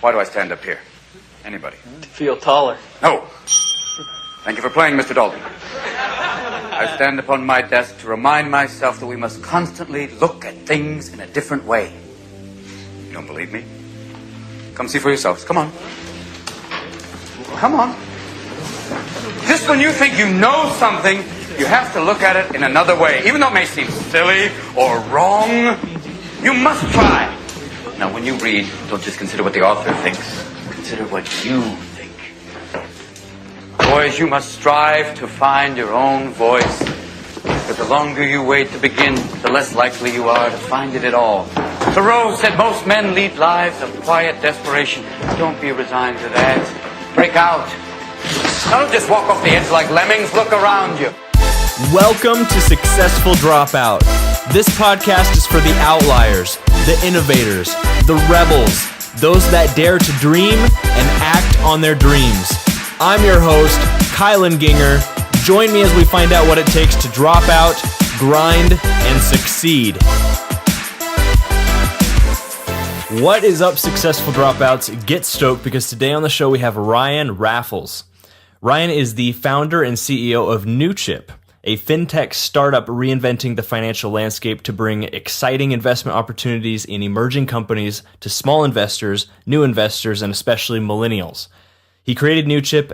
Why do I stand up here? Anybody? To feel taller. No. Thank you for playing, Mr. Dalton. I stand upon my desk to remind myself that we must constantly look at things in a different way. You don't believe me? Come see for yourselves. Come on. Come on. Just when you think you know something, you have to look at it in another way. Even though it may seem silly or wrong, you must try. Now, when you read, don't just consider what the author thinks. Consider what you think. Boys, you must strive to find your own voice. Because the longer you wait to begin, the less likely you are to find it at all. Thoreau said most men lead lives of quiet desperation. Don't be resigned to that. Break out. Don't just walk off the edge like lemmings. Look around you. Welcome to Successful Dropout. This podcast is for the outliers, the innovators, the rebels, those that dare to dream and act on their dreams. I'm your host, Kylan Ginger. Join me as we find out what it takes to drop out, grind, and succeed. What is up, successful dropouts? Get stoked because today on the show we have Ryan Raffles. Ryan is the founder and CEO of Newchip, a FinTech startup reinventing the financial landscape to bring exciting investment opportunities in emerging companies to small investors, new investors, and especially millennials. He created Newchip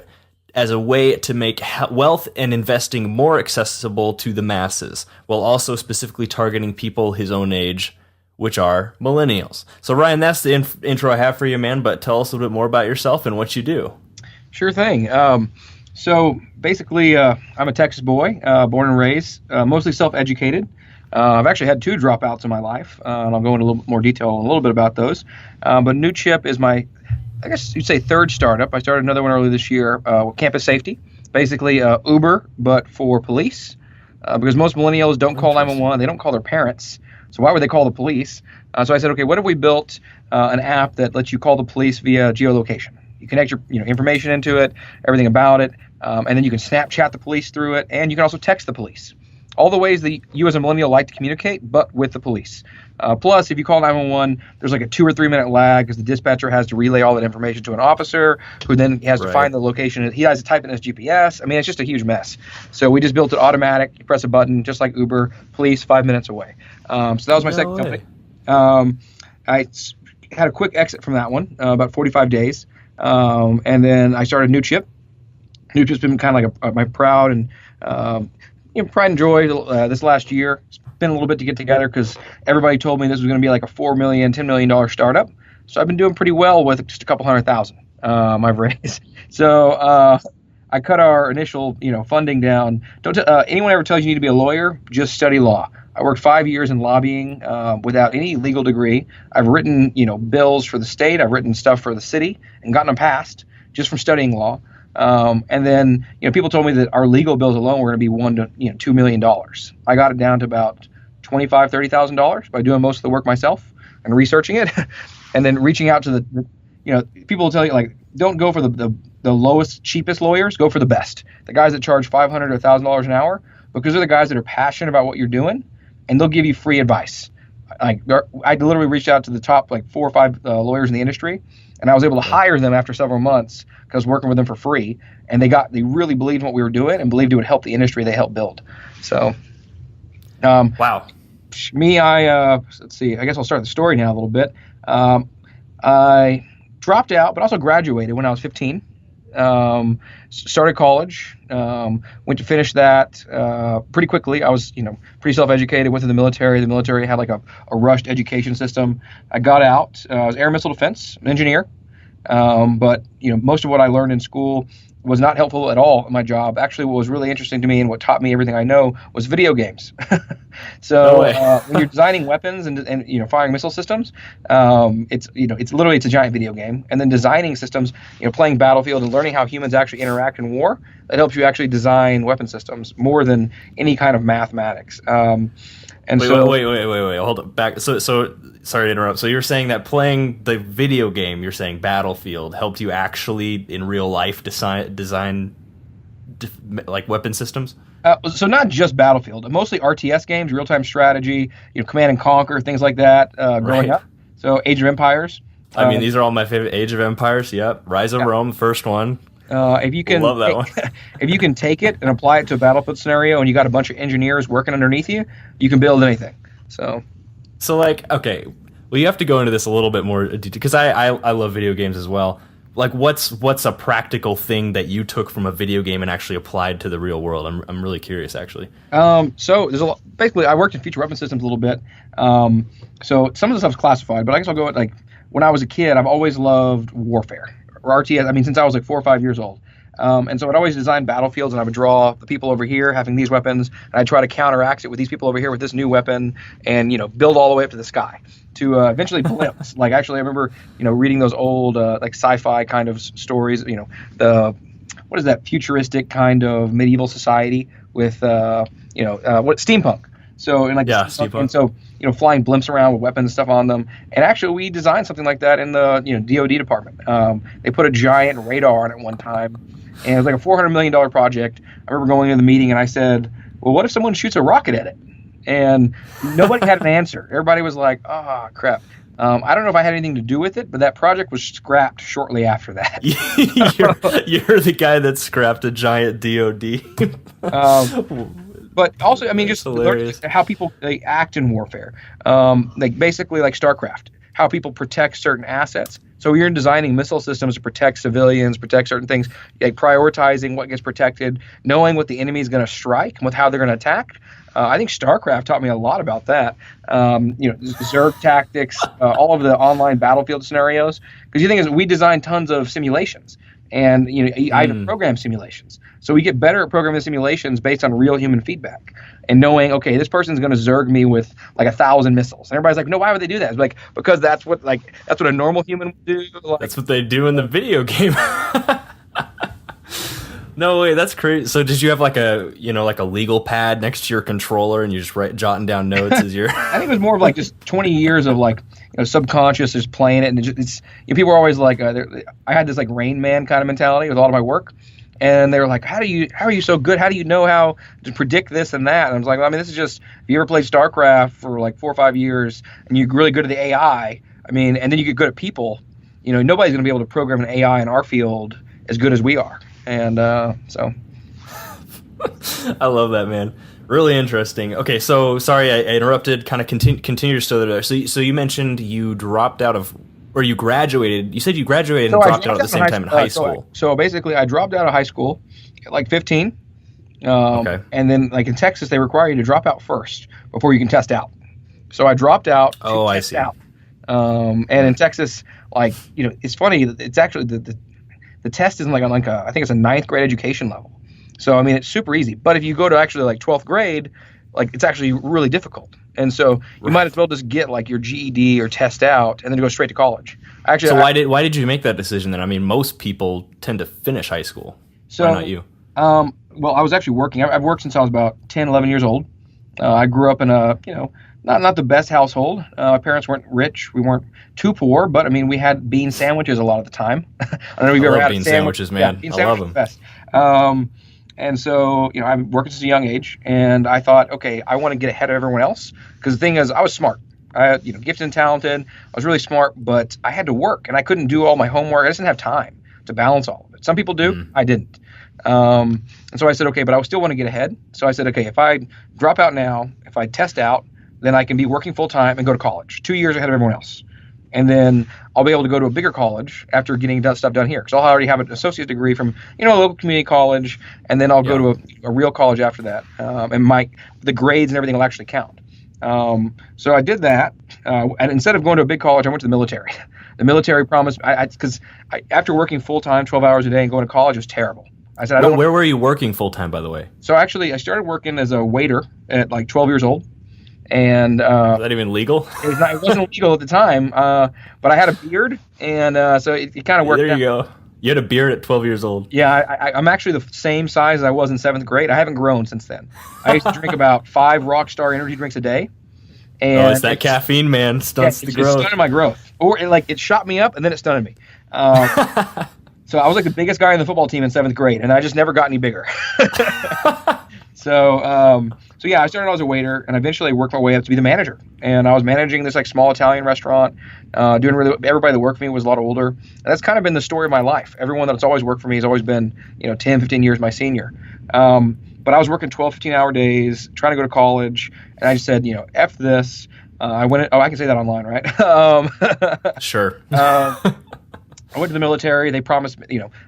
as a way to make wealth and investing more accessible to the masses, while also specifically targeting people his own age, which are millennials. So Ryan, that's the intro I have for you, man, but tell us a little bit more about yourself and what you do. Sure thing. So basically, I'm a Texas boy, born and raised, mostly self-educated. I've actually had 2 dropouts in my life, and I'll go into a little bit more detail a little bit about those. But Newchip is my, I guess you'd say, 3rd startup. I started another one earlier this year with campus safety, basically Uber, but for police, because most millennials don't call 911. They don't call their parents. So why would they call the police? So I said, okay, what if we built an app that lets you call the police via geolocation? You connect your information into it, everything about it, and then you can Snapchat the police through it, and you can also text the police. All the ways that you as a millennial like to communicate, but with the police. Plus, if you call 911, there's like a 2 or 3 minute lag because the dispatcher has to relay all that information to an officer who then has to find the location. He has to type in his GPS. I mean, it's just a huge mess. So we just built it automatic. You press a button, just like Uber, police 5 minutes away. So that was my second company. I had a quick exit from that one, about 45 days. And then I started Newchip. Newchip's been kind of like my pride and joy this last year. It's been a little bit to get together because everybody told me this was going to be like a $4 million, $10 million startup. So I've been doing pretty well with just a couple $100,000 I've raised. So I cut our initial funding down. Don't anyone ever tells you need to be a lawyer, just study law. I worked 5 years in lobbying without any legal degree. I've written, bills for the state. I've written stuff for the city and gotten them passed just from studying law. And then, people told me that our legal bills alone were going to be $1 to $2 million. I got it down to about $25,000, $30,000 by doing most of the work myself and researching it, and then reaching out to the people will tell you, like, don't go for the lowest, cheapest lawyers. Go for the best. The guys that charge $500 or $1,000 an hour, because they're the guys that are passionate about what you're doing. And they'll give you free advice. I literally reached out to the top 4 or 5 lawyers in the industry, and I was able to hire them after several months because I was working with them for free. And they really believed in what we were doing and believed it would help the industry they helped build. So, wow. Me, let's see. I guess I'll start the story now a little bit. I dropped out, but also graduated when I was 15. Started college, went to finish that pretty quickly. I was, pretty self-educated, went to the military. The military had like a rushed education system. I got out. I was air missile defense engineer. But, most of what I learned in school was not helpful at all in my job. Actually, what was really interesting to me and what taught me everything I know was video games. So when you're designing weapons and firing missile systems, it's literally a giant video game. And then designing systems, playing Battlefield and learning how humans actually interact in war, that helps you actually design weapon systems more than any kind of mathematics. Wait, hold up, back. So sorry to interrupt. So you're saying that playing the video game, you're saying Battlefield, helped you actually in real life design like weapon systems? So not just Battlefield, mostly RTS games, real-time strategy, Command and Conquer, things like that. Growing up, so Age of Empires. I mean, these are all my favorite. Age of Empires, yep. Rise of Rome, first one. If you can love that one. If you can take it and apply it to a battlefield scenario, and you got a bunch of engineers working underneath you, you can build anything. So like, okay, well, you have to go into this a little bit more detail because I love video games as well. Like, what's a practical thing that you took from a video game and actually applied to the real world? I'm really curious, actually. So there's a lot. Basically, I worked in future weapon systems a little bit. So some of the stuff's classified, but I guess I'll go at, like, when I was a kid, I've always loved warfare or RTS. I mean, since I was like 4 or 5 years old. And so I'd always design battlefields, and I would draw the people over here having these weapons, and I'd try to counteract it with these people over here with this new weapon, and build all the way up to the sky to eventually blimps. Like, actually, I remember reading those old like sci-fi kind of stories. What is that futuristic kind of medieval society with what steampunk. So steampunk. And so flying blimps around with weapons and stuff on them. And actually, we designed something like that in the DoD department. They put a giant radar on it one time. And it was like a $400 million project. I remember going into the meeting and I said, well, what if someone shoots a rocket at it? And nobody had an answer. Everybody was like, oh, crap. I don't know if I had anything to do with it, but that project was scrapped shortly after that. you're the guy that scrapped a giant DoD. But also, I mean, just learning how people act in warfare. Like basically like StarCraft, how people protect certain assets. So you're designing missile systems to protect civilians, protect certain things, like prioritizing what gets protected, knowing what the enemy is going to strike and with how they're going to attack. I think StarCraft taught me a lot about that. Zerg tactics, all of the online battlefield scenarios. Because the thing is, we design tons of simulations, and I even program simulations. So we get better at programming simulations based on real human feedback and knowing, okay, this person's going to Zerg me with like 1,000 missiles. And everybody's like, no, why would they do that? It's like, because that's what a normal human would do. Like, that's what they do in the video game. No way, that's crazy. So did you have like a legal pad next to your controller and you just jotting down notes as you're? I think it was more of like just 20 years of like subconscious just playing it, and it's people are always like, I had this like Rain Man kind of mentality with all of my work. And they were like, how are you so good? How do you know how to predict this and that? And I was like, well, I mean, this is just, if you ever played StarCraft for like 4 or 5 years and you're really good at the AI, I mean, and then you get good at people, nobody's going to be able to program an AI in our field as good as we are. And so. I love that, man. Really interesting. Okay, so sorry I interrupted. Kind of continue your story there. So you mentioned you dropped out of, or you graduated. You said you graduated and dropped out at the same time in high school. So basically, I dropped out of high school at like 15. Okay. And then, like in Texas, they require you to drop out first before you can test out. So I dropped out. I see. Out. And in Texas, it's funny. It's actually the test isn't I think it's a 9th grade education level. So I mean, it's super easy. But if you go to actually like 12th grade, it's actually really difficult. And so you might as well just get like your GED or test out and then go straight to college. Actually, so why did you make that decision then? I mean, most people tend to finish high school. So, why not you? Well, I was actually working. I've worked since I was about 10, 11 years old. I grew up in a, not the best household. My parents weren't rich. We weren't too poor, but I mean, we had bean sandwiches a lot of the time. I don't know if you've ever had bean sandwiches, man. Yeah, bean I love them. them. Best. And so, I'm working since a young age, and I thought, okay, I want to get ahead of everyone else. Because the thing is, I was smart. I, gifted and talented. I was really smart, but I had to work, and I couldn't do all my homework. I just didn't have time to balance all of it. Some people do. I didn't. And so I said, okay, but I still want to get ahead. So I said, okay, if I drop out now, if I test out, then I can be working full time and go to college 2 years ahead of everyone else. And then I'll be able to go to a bigger college after getting stuff done here. Because I'll already have an associate degree from, a local community college. And then I'll go to a real college after that. And the grades and everything will actually count. So I did that. And instead of going to a big college, I went to the military. The military promised, because after working full time, 12 hours a day and going to college was terrible. I said, where were you working full time, by the way? So actually, I started working as a waiter at like 12 years old. And was that even legal? It wasn't legal at the time, but I had a beard, and so it kind of worked. There you go. You had a beard at 12 years old. Yeah, I'm actually the same size as I was in 7th grade. I haven't grown since then. I used to drink about 5 Rockstar energy drinks a day. And it's that caffeine, man. Stunts the growth. It stunted my growth. Or it shot me up, and then it stunted me. So I was like the biggest guy in the football team in 7th grade, and I just never got any bigger. So yeah, I started as a waiter, and eventually worked my way up to be the manager. And I was managing this like small Italian restaurant, doing everybody that worked for me was a lot older. And that's kind of been the story of my life. Everyone that's always worked for me has always been, 10, 15 years my senior. But I was working 12, 15-hour days, trying to go to college, and I just said, F this. I can say that online, right? Sure. I went to the military. They promised,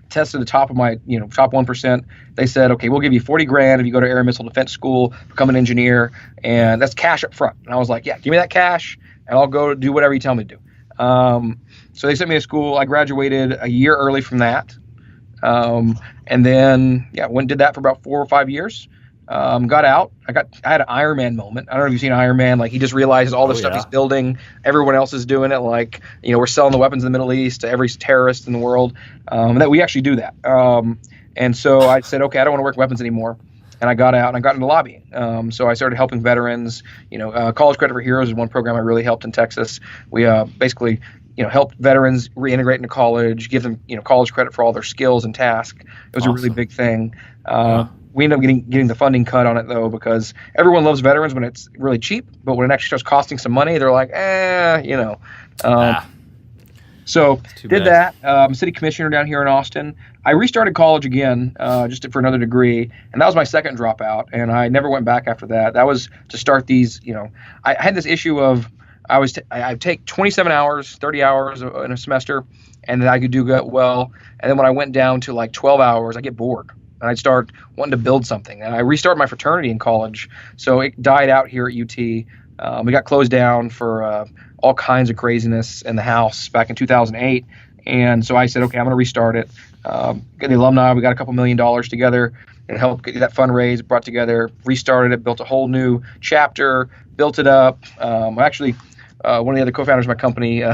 test to the top of my, top 1%. They said, okay, we'll give you $40,000 if you go to Air and Missile Defense School, become an engineer, and that's cash up front. And I was like, yeah, give me that cash, and I'll go do whatever you tell me to do. So they sent me to school. I graduated a year early from that, and then went and did that for about 4 or 5 years. Got out. I had an Iron Man moment. I don't know if you've seen Iron Man. Like, he just realizes all the stuff he's building, everyone else is doing it. Like, we're selling the weapons in the Middle East to every terrorist in the world. That we actually do that. And so I said, okay, I don't want to work weapons anymore. And I got out and I got into lobbying. So I started helping veterans. College Credit for Heroes is one program I really helped in Texas. We basically helped veterans reintegrate into college, give them college credit for all their skills and tasks. It was a really big thing. We ended up getting the funding cut on it, though, because everyone loves veterans when it's really cheap, but when it actually starts costing some money, they're like, So did that. I'm city commissioner down here in Austin. I restarted college again just for another degree, and that was my second dropout, and I never went back after that. That was to start these, I had this issue of I take 27 hours, 30 hours in a semester, and then I could do well. And then when I went down to like 12 hours, I get bored. And I'd start wanting to build something. And I restarted my fraternity in college, so it died out here at UT. We got closed down for all kinds of craziness in the house back in 2008. And so I said, okay, I'm going to restart it. Get the alumni. We got a couple $1 million together and helped get that fundraise brought together, restarted it, built a whole new chapter, built it up. Actually, one of the other co-founders of my company,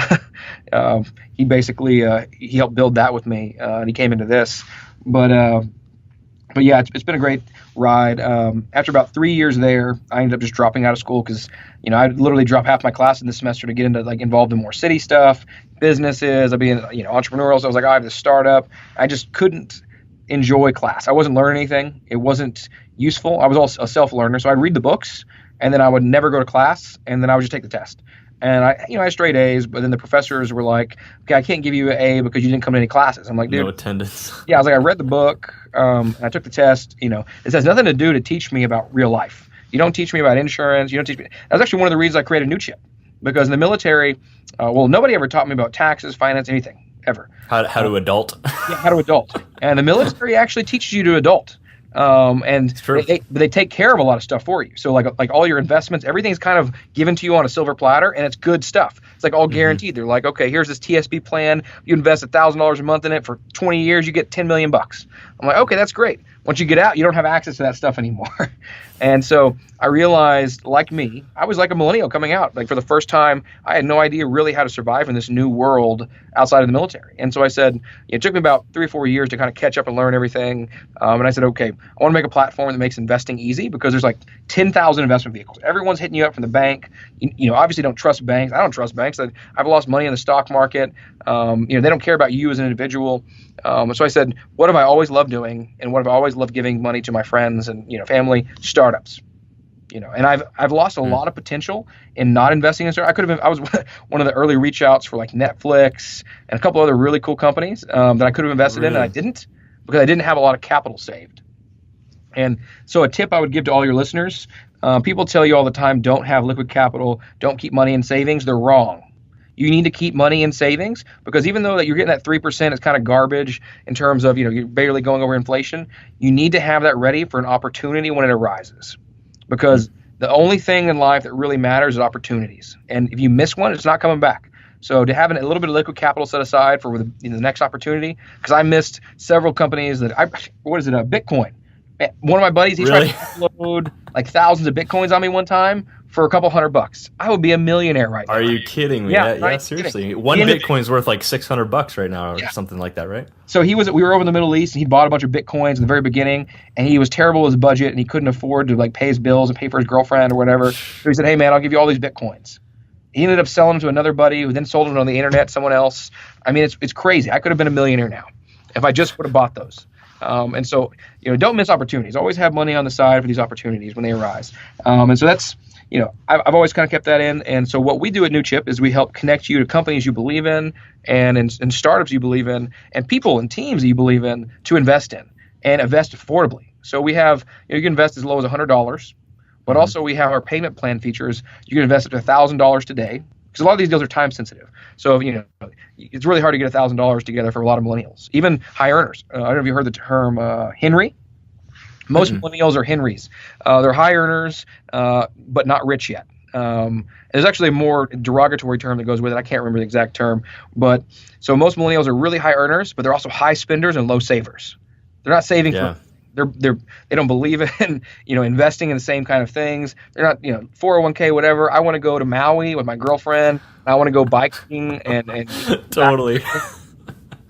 he basically he helped build that with me, and he came into this. But yeah, it's been a great ride. After about 3 years there, I ended up just dropping out of school because, I literally dropped half my class in the semester to get into involved in more city stuff, businesses. I'd be entrepreneurial. So I was like, I have this startup. I just couldn't enjoy class. I wasn't learning anything. It wasn't useful. I was also a self-learner, so I'd read the books and then I would never go to class, and then I would just take the test. And I had straight A's, but then the professors were like, okay, I can't give you an A because you didn't come to any classes. I'm like, dude. No attendance. Yeah, I was like, I read the book, and I took the test. It has nothing to do to teach me about real life. You don't teach me about insurance. You don't teach me. That's actually one of the reasons I created Newchip, because in the military, nobody ever taught me about taxes, finance, anything, ever. How to adult. Yeah, how to adult. And the military actually teaches you to adult. And they take care of a lot of stuff for you. So like all your investments, everything's kind of given to you on a silver platter, and it's good stuff. It's like all guaranteed. They're like, okay, here's this TSP plan. You invest $1,000 a month in it for 20 years, you get $10 million. I'm like, okay, that's great. Once you get out, you don't have access to that stuff anymore. And so I realized, like me, I was like a millennial coming out. Like, for the first time, I had no idea really how to survive in this new world outside of the military. And so I said, it took me about 3 or 4 years to kind of catch up and learn everything. And I said, okay, I want to make a platform that makes investing easy, because there's like 10,000 investment vehicles. Everyone's hitting you up from the bank. Obviously don't trust banks. I don't trust banks. I've lost money in the stock market. They don't care about you as an individual. So I said, what have I always loved doing, and what have I always loved giving money to my friends and family? Startups. And I've lost a lot of potential in not investing in startups. I was one of the early reach outs for like Netflix and a couple other really cool companies that I could have invested in, and I didn't, because I didn't have a lot of capital saved. And so a tip I would give to all your listeners: people tell you all the time, don't have liquid capital, don't keep money in savings. They're wrong. You need to keep money in savings, because even though that you're getting that 3%, it's kind of garbage in terms of, you're barely going over inflation. You need to have that ready for an opportunity when it arises, because the only thing in life that really matters is opportunities. And if you miss one, it's not coming back. So to have a little bit of liquid capital set aside for the next opportunity, because I missed several companies Bitcoin. One of my buddies, he tried to upload like thousands of Bitcoins on me one time for a couple $100. I would be a millionaire right now. Are you kidding me? Yeah, seriously. Kidding. One Bitcoin's worth like $600 right now, or something like that, right? So we were over in the Middle East, and he bought a bunch of Bitcoins in the very beginning, and he was terrible with his budget, and he couldn't afford to pay his bills and pay for his girlfriend or whatever. So he said, hey man, I'll give you all these Bitcoins. He ended up selling them to another buddy, who then sold them on the internet to someone else. I mean, it's crazy. I could have been a millionaire now if I just would have bought those. And so, don't miss opportunities. Always have money on the side for these opportunities when they arise. And so that's, I've always kind of kept that in. And so what we do at Newchip is we help connect you to companies you believe in and startups you believe in and people and teams that you believe in to invest in and invest affordably. So we have, you can invest as low as $100, but also we have our payment plan features. You can invest up to $1,000 today because a lot of these deals are time sensitive. So, it's really hard to get $1,000 together for a lot of millennials, even high earners. I don't know if you heard the term Henry. Most millennials are Henrys. They're high earners, but not rich yet. There's actually a more derogatory term that goes with it. I can't remember the exact term. But so most millennials are really high earners, but they're also high spenders and low savers. They're not saving for they don't believe in investing in the same kind of things. They're not 401k whatever. I want to go to Maui with my girlfriend. I want to go biking and totally.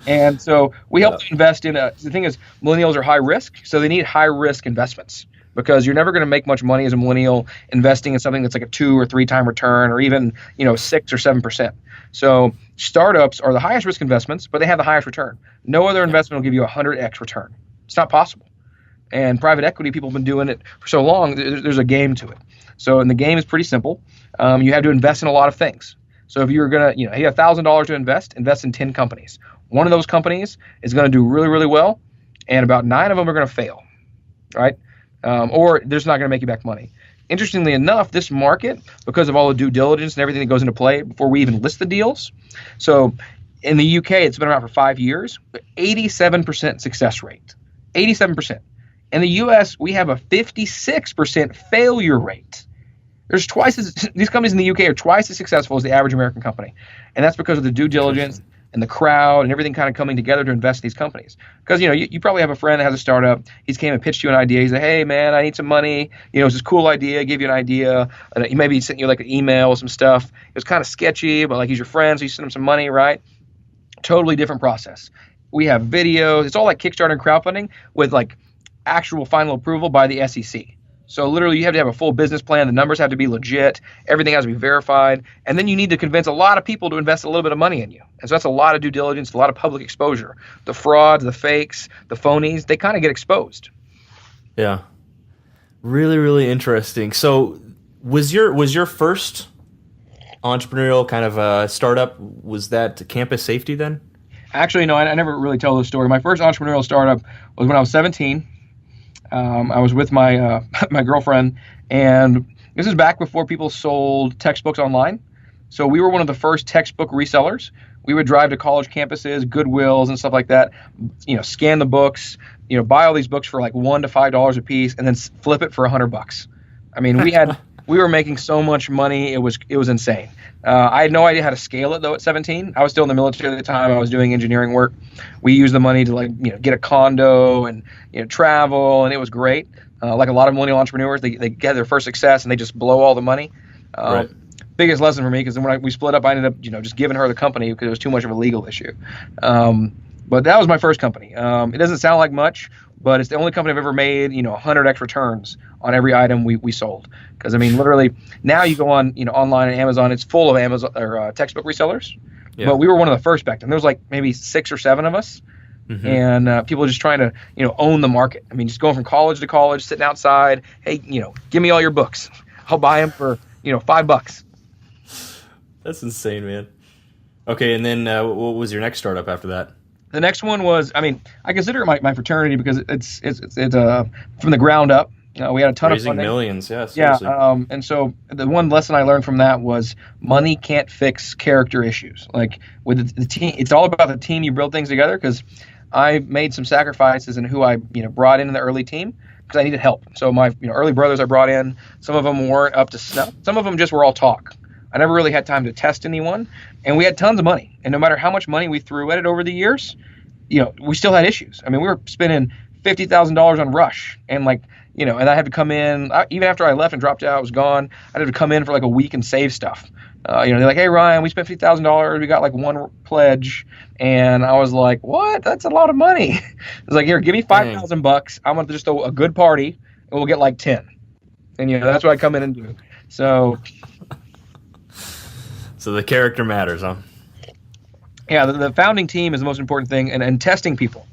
And so we help them invest in the thing is millennials are high risk, so they need high risk investments because you're never going to make much money as a millennial investing in something that's like a 2 or 3 time return or even 6 or 7%. So startups are the highest risk investments, but they have the highest return. No other investment will give you a 100x return. It's not possible. And private equity, people have been doing it for so long, there's a game to it. So, and the game is pretty simple. You have to invest in a lot of things. So if you're going to, you have $1,000 to invest in 10 companies. One of those companies is going to do really, really well, and about 9 of them are going to fail, right? Or they're just not going to make you back money. Interestingly enough, this market, because of all the due diligence and everything that goes into play before we even list the deals, so in the UK, it's been around for 5 years, 87% success rate, 87%. In the US, we have a 56% failure rate. These companies in the UK are twice as successful as the average American company, and that's because of the due diligence and the crowd and everything kind of coming together to invest in these companies. Because, you probably have a friend that has a startup. He's came and pitched you an idea. He's like, hey, man, I need some money. It's this cool idea. Give you an idea. And he maybe sent you like an email with some stuff. It was kind of sketchy, but like he's your friend, so you send him some money, right? Totally different process. We have videos. It's all like Kickstarter and crowdfunding with like actual final approval by the SEC. So literally you have to have a full business plan. The numbers have to be legit. Everything has to be verified. And then you need to convince a lot of people to invest a little bit of money in you. And so that's a lot of due diligence, a lot of public exposure. The frauds, the fakes, the phonies, they kind of get exposed. Yeah. Really, really interesting. So was your first entrepreneurial kind of startup, was that campus safety then? Actually, no, I never really tell this story. My first entrepreneurial startup was when I was 17. I was with my my girlfriend, and this is back before people sold textbooks online. So we were one of the first textbook resellers. We would drive to college campuses, Goodwills, and stuff like that. Scan the books. Buy all these books for like $1 to $5 a piece, and then flip it for $100. I mean, we were making so much money. It was insane. I had no idea how to scale it though at 17. I was still in the military at the time. I was doing engineering work. We used the money to get a condo and travel, and it was great. Like a lot of millennial entrepreneurs, they get their first success and they just blow all the money. Right. Biggest lesson for me, because then when we split up, I ended up just giving her the company because it was too much of a legal issue. But that was my first company. It doesn't sound like much, but it's the only company I've ever made 100x returns on every item we sold. Because literally now you go on online and Amazon, it's full of Amazon or textbook resellers. Yeah. But we were one of the first back then. There was like maybe 6 or 7 of us, and people just trying to own the market. Just going from college to college, sitting outside. Hey, give me all your books. I'll buy them for $5. That's insane, man. Okay, and then what was your next startup after that? The next one was, I consider it my fraternity because it's from the ground up. We had a ton of funding. Raising millions, yeah, seriously. Yeah, and so the one lesson I learned from that was money can't fix character issues. Like with the team, it's all about the team you build things together, because I made some sacrifices in who I brought in the early team because I needed help. So my early brothers I brought in, some of them weren't up to snuff. Some of them just were all talk. I never really had time to test anyone, and we had tons of money. And no matter how much money we threw at it over the years, we still had issues. We were spending $50,000 on Rush, and and I had to come in even after I left and dropped out, I was gone. I had to come in for like a week and save stuff. They're like, hey Ryan, we spent $50,000. We got like one pledge, and I was like, what? That's a lot of money. I was like, here, give me $5,000. I'm gonna just throw a good party, and we'll get like 10. And that's what I come in and do. So the character matters, huh? Yeah, the founding team is the most important thing, and testing people.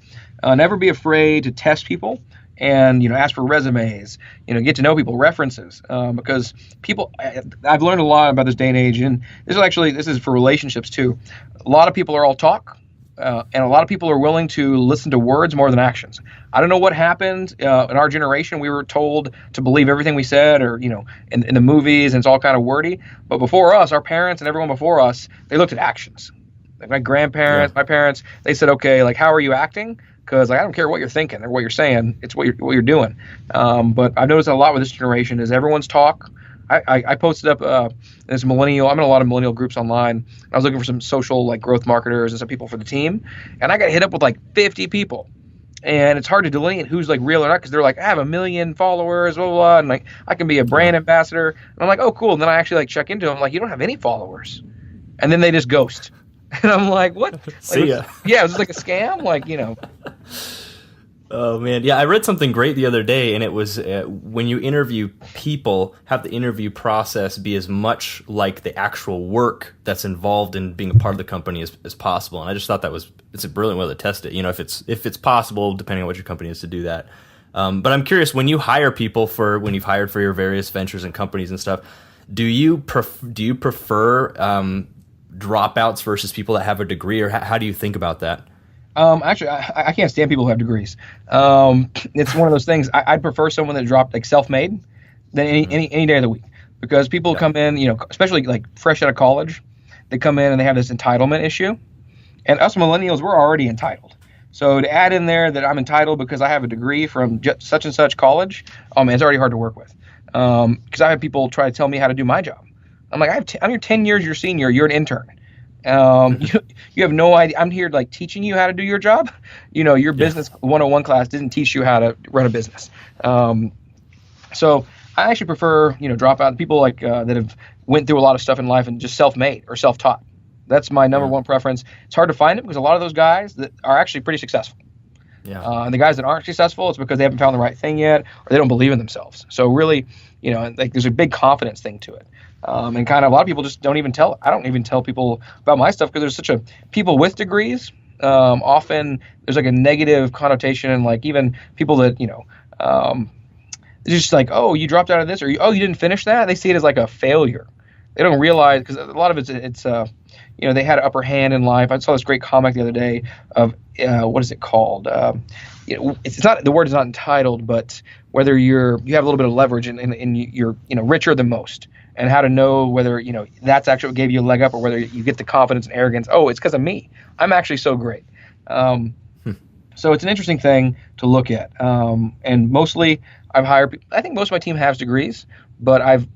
Never be afraid to test people and ask for resumes, get to know people, references, because people. I've learned a lot about this day and age, and this is for relationships too. A lot of people are all talk. And a lot of people are willing to listen to words more than actions. I don't know what happened in our generation. We were told to believe everything we said, or in the movies, and it's all kind of wordy. But before us, our parents and everyone before us, they looked at actions. Like my grandparents, my parents, they said, okay, like how are you acting? Because I don't care what you're thinking or what you're saying, it's what you're doing. But I've noticed a lot with this generation is everyone's talk. I posted up this millennial. I'm in a lot of millennial groups online. I was looking for some social like growth marketers and some people for the team, and I got hit up with like 50 people, and it's hard to delineate who's like real or not because they're like, I have 1 million followers, blah blah blah, and like I can be a brand ambassador. And I'm like, oh cool. And then I actually like check into them, like you don't have any followers, and then they just ghost, and I'm like, what? See ya. Yeah, was this like a scam? Like Oh man, yeah, I read something great the other day, and it was when you interview people, have the interview process be as much like the actual work that's involved in being a part of the company as possible. And I just thought it's a brilliant way to test it. If it's possible, depending on what your company is, to do that. But I'm curious, when you hire people when you've hired for your various ventures and companies and stuff, do you prefer dropouts versus people that have a degree, or how do you think about that? Actually, I can't stand people who have degrees. It's one of those things. I'd prefer someone that dropped like self-made than any day of the week, because people come in, especially like fresh out of college, they come in and they have this entitlement issue, and us millennials, we're already entitled. So to add in there that I'm entitled because I have a degree from such and such college, oh man, it's already hard to work with. Because I have people try to tell me how to do my job. I'm like, I'm your 10 years your senior. You're an intern. You have no idea. I'm here like teaching you how to do your job. Your business 101 class didn't teach you how to run a business. So I actually prefer, dropout people like that have went through a lot of stuff in life and just self-made or self-taught. That's my number one preference. It's hard to find it because a lot of those guys that are actually pretty successful. Yeah. And the guys that aren't successful, it's because they haven't found the right thing yet, or they don't believe in themselves. So really, like there's a big confidence thing to it. And kind of a lot of people just don't even tell. I don't even tell people about my stuff because there's people with degrees. Often there's like a negative connotation, and like even people that it's just like, oh, you dropped out of this, or you didn't finish that. They see it as like a failure. They don't realize, because a lot of it's they had an upper hand in life. I saw this great comic the other day of what is it called? It's not, the word is not entitled, but whether you have a little bit of leverage and you're richer than most, and how to know whether that's actually what gave you a leg up, or whether you get the confidence and arrogance. Oh, it's because of me. I'm actually so great. So it's an interesting thing to look at. And mostly I've hired people. I think most of my team has degrees, but I'd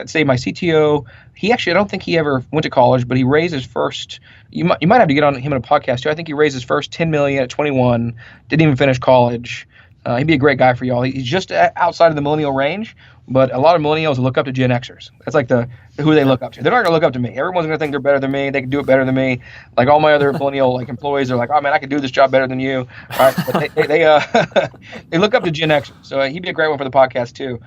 say my CTO, I don't think he ever went to college, but he raised his first, you might have to get on him in a podcast too. I think he raised his first 10 million at 21, didn't even finish college. He'd be a great guy for y'all. He's just outside of the millennial range, but a lot of millennials look up to Gen Xers. That's like who they look up to. They're not going to look up to me. Everyone's going to think they're better than me. They can do it better than me. Like all my other millennial employees are like, oh man, I can do this job better than you. Right? But they look up to Gen Xers. So he'd be a great one for the podcast too.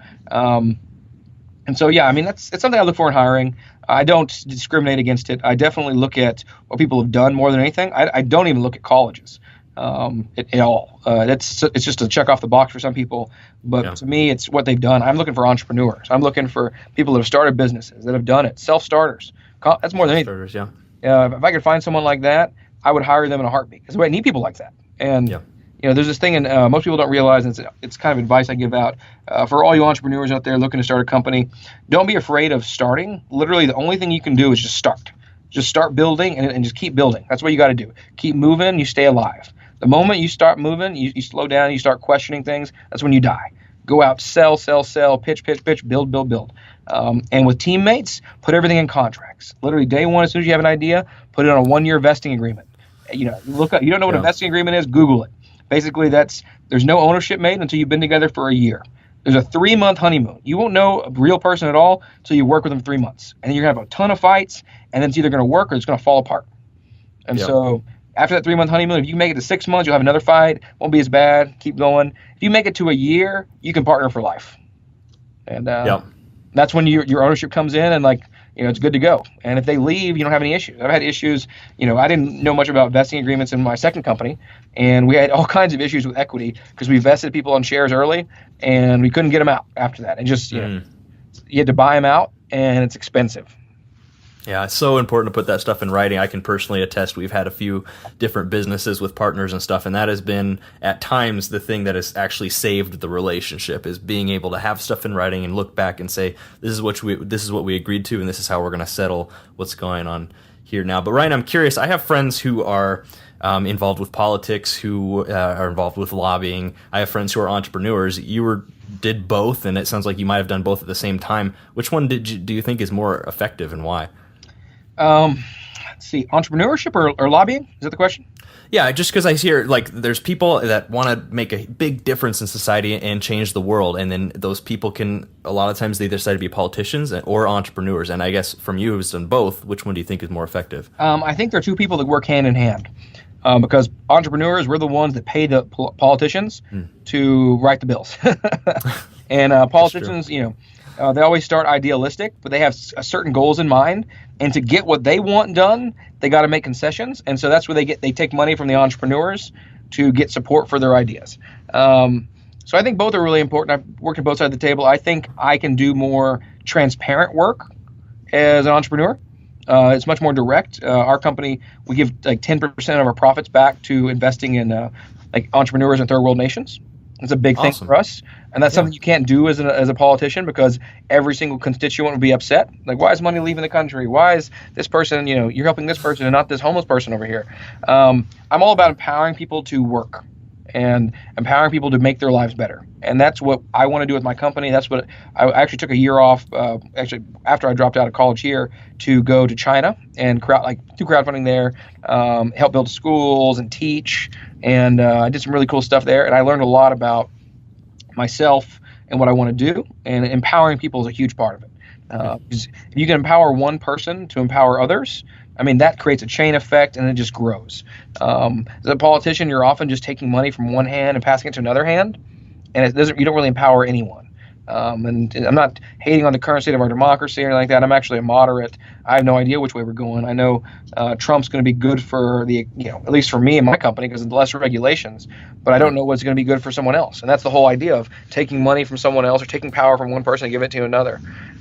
And so, yeah, I mean, it's something I look for in hiring. I don't discriminate against it. I definitely look at what people have done more than anything. I don't even look at colleges at all. It's just a check off the box for some people. But to me, it's what they've done. I'm looking for entrepreneurs. I'm looking for people that have started businesses, that have done it, self-starters. That's more than anything. If I could find someone like that, I would hire them in a heartbeat, because I need people like that. And there's this thing, and most people don't realize, and it's kind of advice I give out for all you entrepreneurs out there looking to start a company. Don't be afraid of starting. Literally, the only thing you can do is just start. Just start building and just keep building. That's what you got to do. Keep moving, you stay alive. The moment you start moving, you slow down, you start questioning things, that's when you die. Go out, sell, pitch, build. And with teammates, put everything in contracts. Literally day one, as soon as you have an idea, put it on a 1-year vesting agreement. Look up. You don't know what a vesting agreement is? Google it. Basically, there's no ownership made until you've been together for a year. There's a 3-month honeymoon. You won't know a real person at all until you work with them 3 months. And then you're going to have a ton of fights, and then it's either going to work or it's going to fall apart. And so after that 3-month honeymoon, if you make it to 6 months, you'll have another fight. Won't be as bad. Keep going. If you make it to a year, you can partner for life. And that's when your ownership comes in, and it's good to go. And if they leave, you don't have any issues. I've had issues, I didn't know much about vesting agreements in my second company, and we had all kinds of issues with equity because we vested people on shares early, and we couldn't get them out after that. And just, you had to buy them out, and it's expensive. Yeah, it's so important to put that stuff in writing. I can personally attest we've had a few different businesses with partners and stuff, and that has been, at times, the thing that has actually saved the relationship, is being able to have stuff in writing and look back and say, this is what we agreed to, and this is how we're going to settle what's going on here now. But Ryan, I'm curious. I have friends who are involved with politics, who are involved with lobbying. I have friends who are entrepreneurs. You did both, and it sounds like you might have done both at the same time. Which one do you think is more effective, and why? Let's see, entrepreneurship or lobbying? Is that the question? Yeah, just because I hear there's people that want to make a big difference in society and change the world, and then those people can, a lot of times, they decide to be politicians or entrepreneurs. And I guess from you who's done both, which one do you think is more effective? I think there are two people that work hand in hand, because entrepreneurs, we're the ones that pay the politicians to write the bills, and politicians, they always start idealistic, but they have certain goals in mind. And to get what they want done, they got to make concessions. And so that's where they take money from the entrepreneurs to get support for their ideas. So I think both are really important. I've worked on both sides of the table. I think I can do more transparent work as an entrepreneur. It's much more direct. Our company, we give 10% of our profits back to investing in entrepreneurs in third world nations. It's a big thing for us. And that's something you can't do as a politician, because every single constituent would be upset. Like, why is money leaving the country? Why is this person, you're helping this person and not this homeless person over here? I'm all about empowering people to work and empowering people to make their lives better. And that's what I want to do with my company. That's what I actually took a year off, after I dropped out of college here, to go to China and do crowdfunding there, help build schools and teach. And I did some really cool stuff there. And I learned a lot about myself and what I want to do, and empowering people is a huge part of it. Because if you can empower one person to empower others, that creates a chain effect, and it just grows. As a politician, you're often just taking money from one hand and passing it to another hand, and you don't really empower anyone. And I'm not hating on the current state of our democracy or anything like that. I'm actually a moderate. I have no idea which way we're going. I know Trump's going to be good for at least for me and my company, because of less regulations, but I don't know what's going to be good for someone else. And that's the whole idea of taking money from someone else, or taking power from one person and giving it to another.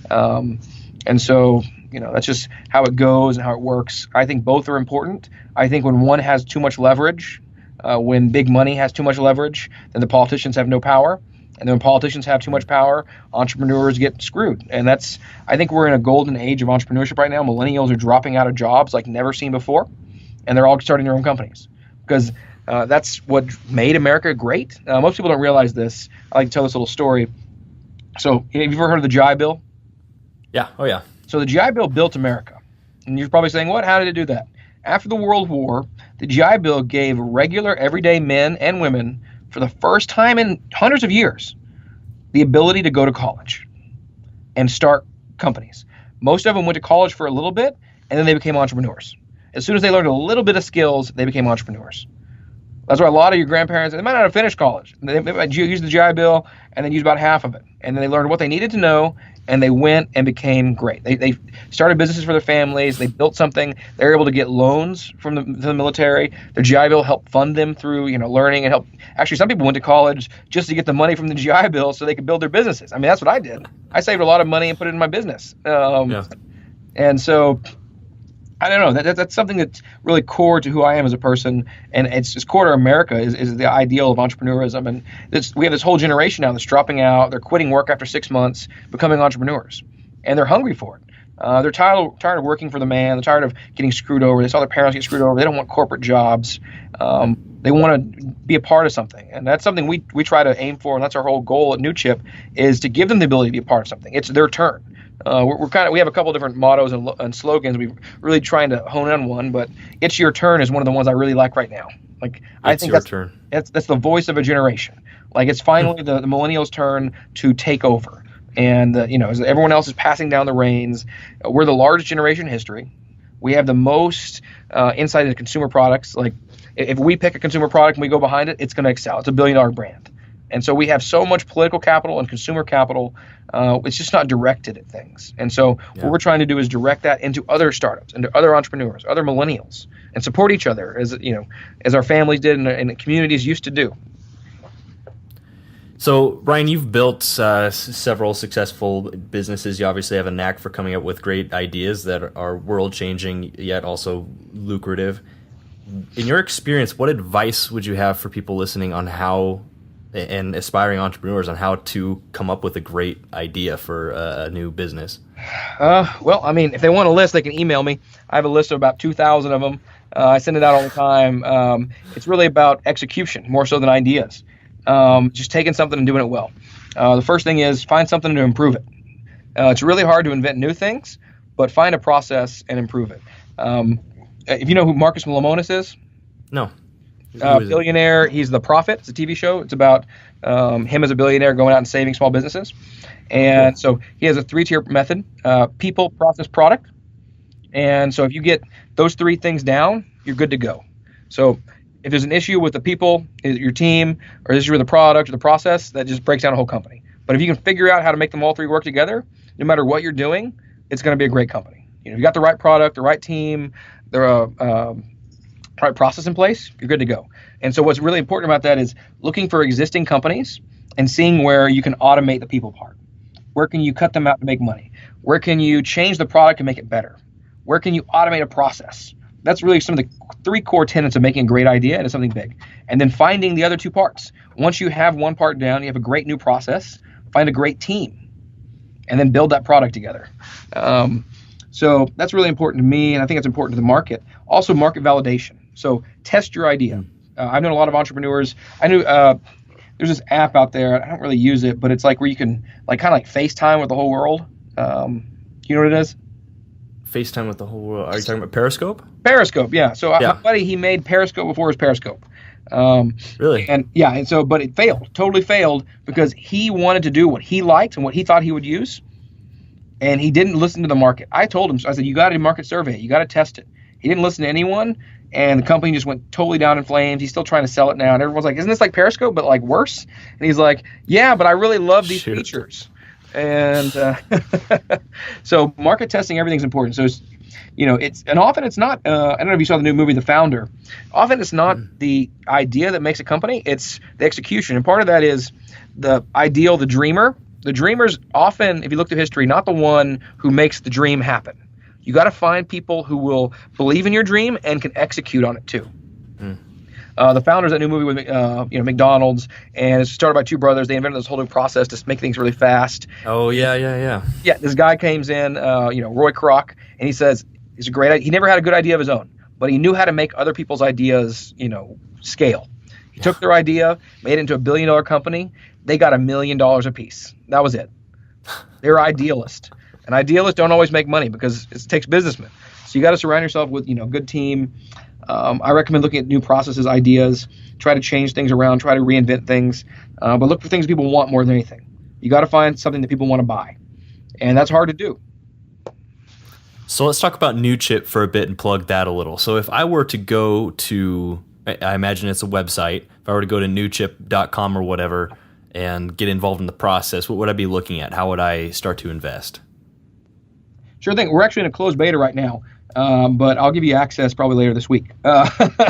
And so, that's just how it goes and how it works. I think both are important. I think when one has too much leverage, when big money has too much leverage, then the politicians have no power. And then when politicians have too much power, entrepreneurs get screwed. And I think we're in a golden age of entrepreneurship right now. Millennials are dropping out of jobs like never seen before, and they're all starting their own companies, because that's what made America great. Most people don't realize this. I like to tell this little story. So, have you ever heard of the GI Bill? Yeah. Oh, yeah. So the GI Bill built America. And you're probably saying, what? How did it do that? After the World War, the GI Bill gave regular, everyday men and women, for the first time in hundreds of years, the ability to go to college and start companies. Most of them went to college for a little bit, and then they became entrepreneurs. As soon as they learned a little bit of skills, they became entrepreneurs. That's why a lot of your grandparents, they might not have finished college. They might use the GI Bill and then use about half of it. And then they learned what they needed to know, and they went and became great. They started businesses for their families. They built something. They were able to get loans from the military. The GI Bill helped fund them through learning, and help. Actually, some people went to college just to get the money from the GI Bill so they could build their businesses. That's what I did. I saved a lot of money and put it in my business. And so, I don't know. That's something that's really core to who I am as a person, and it's core to America is the ideal of entrepreneurism. And we have this whole generation now that's dropping out. They're quitting work after 6 months, becoming entrepreneurs, and they're hungry for it. They're tired of working for the man. They're tired of getting screwed over. They saw their parents get screwed over. They don't want corporate jobs. They want to be a part of something, and that's something we try to aim for, and that's our whole goal at Newchip, is to give them the ability to be a part of something. It's their turn. We have a couple different mottos and slogans. We're really trying to hone in on one, but "It's your turn" is one of the ones I really like right now. I think that's turn. That's the voice of a generation. It's finally the millennials' turn to take over, and as everyone else is passing down the reins, we're the largest generation in history. We have the most insight into consumer products. If we pick a consumer product and we go behind it, it's going to excel. It's $1 billion brand. And so we have so much political capital and consumer capital. It's just not directed at things. And so what we're trying to do is direct that into other startups, into other entrepreneurs, other millennials, and support each other as our families did and communities used to do. So, Ryan, you've built several successful businesses. You obviously have a knack for coming up with great ideas that are world-changing yet also lucrative. In your experience, what advice would you have for people listening on how, and aspiring entrepreneurs, on how to come up with a great idea for a new business? Well, I mean, if they want a list, they can email me. I have a list of about 2,000 of them. I send it out all the time. It's really about execution more so than ideas. Just taking something and doing it well. The first thing is find something to improve it. It's really hard to invent new things, but find a process and improve it. If you know who Marcus Lemonis is? No. Billionaire. He's The Prophet. It's a TV show. It's about him as a billionaire going out and saving small businesses. And so he has a 3-tier method: people, process, product. And so if you get those 3 things down, you're good to go. So if there's an issue with the people, your team, or an issue with the product or the process, that just breaks down a whole company. But if you can figure out how to make them all 3 work together, no matter what you're doing, it's going to be a great company. If you got the right product, the right team, the right process in place, you're good to go. And so what's really important about that is looking for existing companies and seeing where you can automate the people part. Where can you cut them out to make money? Where can you change the product and make it better? Where can you automate a process? That's really some of the 3 core tenets of making a great idea into something big. And then finding the other 2 parts. Once you have one part down, you have a great new process, find a great team, and then build that product together. So that's really important to me, and I think it's important to the market. Also, market validation. So test your idea. I've known a lot of entrepreneurs. I knew there's this app out there. I don't really use it, but it's like where you can kind of like FaceTime with the whole world. You know what it is? FaceTime with the whole world. Are you talking about Periscope? Periscope, yeah. So my buddy, he made Periscope before it was Periscope. Really? But it failed, totally failed, because he wanted to do what he liked and what he thought he would use, and he didn't listen to the market. I told him, I said, you got to market survey, you got to test it. He didn't listen to anyone, and the company just went totally down in flames. He's still trying to sell it now, and everyone's like, isn't this like Periscope, but like worse? And he's like, yeah, but I really love these features. And so market testing, everything's important. So often it's not, I don't know if you saw the new movie, The Founder. Often it's not the idea that makes a company, it's the execution. And part of that is the ideal, the dreamer. The dreamer's often, if you look through history, not the one who makes the dream happen. You got to find people who will believe in your dream and can execute on it too. The Founder's that new movie with McDonald's, and it's started by 2 brothers. They invented this whole new process to make things really fast. Oh yeah. Yeah, this guy comes in, Roy Kroc, and he says it's a great idea. He never had a good idea of his own, but he knew how to make other people's ideas, scale. He took their idea, made it into $1 billion company. They got $1 million a piece. That was it. They're idealists, and idealists don't always make money because it takes businessmen. So you got to surround yourself with a good team. I recommend looking at new processes, ideas, try to change things around, try to reinvent things, but look for things people want more than anything. You got to find something that people want to buy, and that's hard to do. So let's talk about Newchip for a bit and plug that a little. So if I were to go to, I imagine it's a website, if I were to go to newchip.com or whatever and get involved in the process, what would I be looking at? How would I start to invest? Sure thing. We're actually in a closed beta right now. But I'll give you access probably later this week.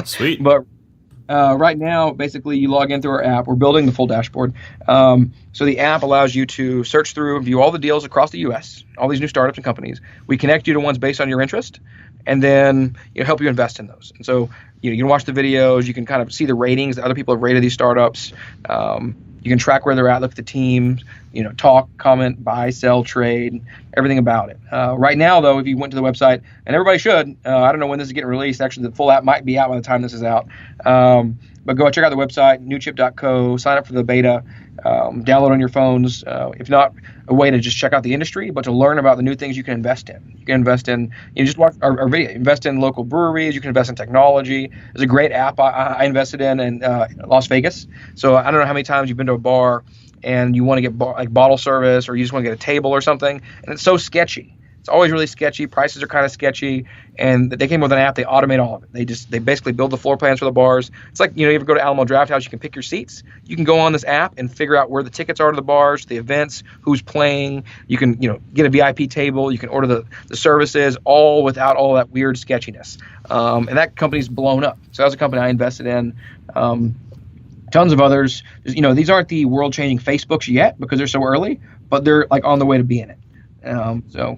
Sweet. But right now, basically, you log in through our app. We're building the full dashboard. So the app allows you to search through and view all the deals across the U.S., all these new startups and companies. We connect you to ones based on your interest, and then help you invest in those. And so you can watch the videos. You can kind of see the ratings that other people have rated these startups. You can track where they're at, look at the teams, talk, comment, buy, sell, trade, everything about it. Right now, though, if you went to the website, and everybody should, I don't know when this is getting released. Actually, the full app might be out by the time this is out. But go check out the website, newchip.co, sign up for the beta, download on your phones. If not, a way to just check out the industry, but to learn about the new things you can invest in. You can invest in, just watch our video, invest in local breweries, you can invest in technology. There's a great app I invested in Las Vegas. So I don't know how many times you've been to a bar and you want to get bottle service, or you just want to get a table or something, and it's so sketchy. It's always really sketchy. Prices are kind of sketchy. And they came with an app. They automate all of it. They basically build the floor plans for the bars. It's like, you ever go to Alamo Draft House, you can pick your seats. You can go on this app and figure out where the tickets are to the bars, the events, who's playing. You can, get a VIP table. You can order the services, all without all that weird sketchiness. And that company's blown up. So that was a company I invested in. Tons of others. These aren't the world-changing Facebooks yet because they're so early, but they're like on the way to being it. So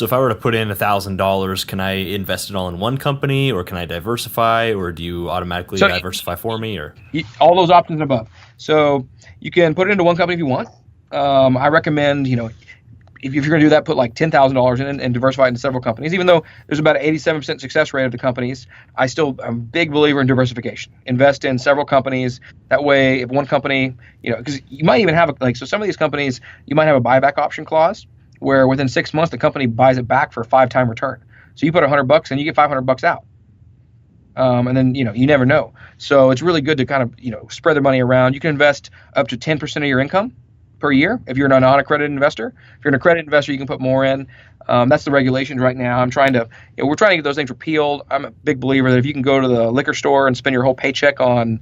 if I were to put in $1,000, can I invest it all in one company, or can I diversify, or do you automatically diversify for me, or all those options above? So you can put it into one company if you want. I recommend, if you're going to do that, put like $10,000 in and diversify it into several companies. Even though there's about an 87% success rate of the companies, I'm a big believer in diversification. Invest in several companies. That way, if one company, because you might even have so some of these companies, you might have a buyback option clause where within 6 months the company buys it back for a 5-time return. So you put $100 and you get $500 out. And then, you never know. So it's really good to kind of, spread the money around. You can invest up to 10% of your income per year if you're a non-accredited investor. If you're an accredited investor, you can put more in. That's the regulations right now. We're trying to get those things repealed. I'm a big believer that if you can go to the liquor store and spend your whole paycheck on,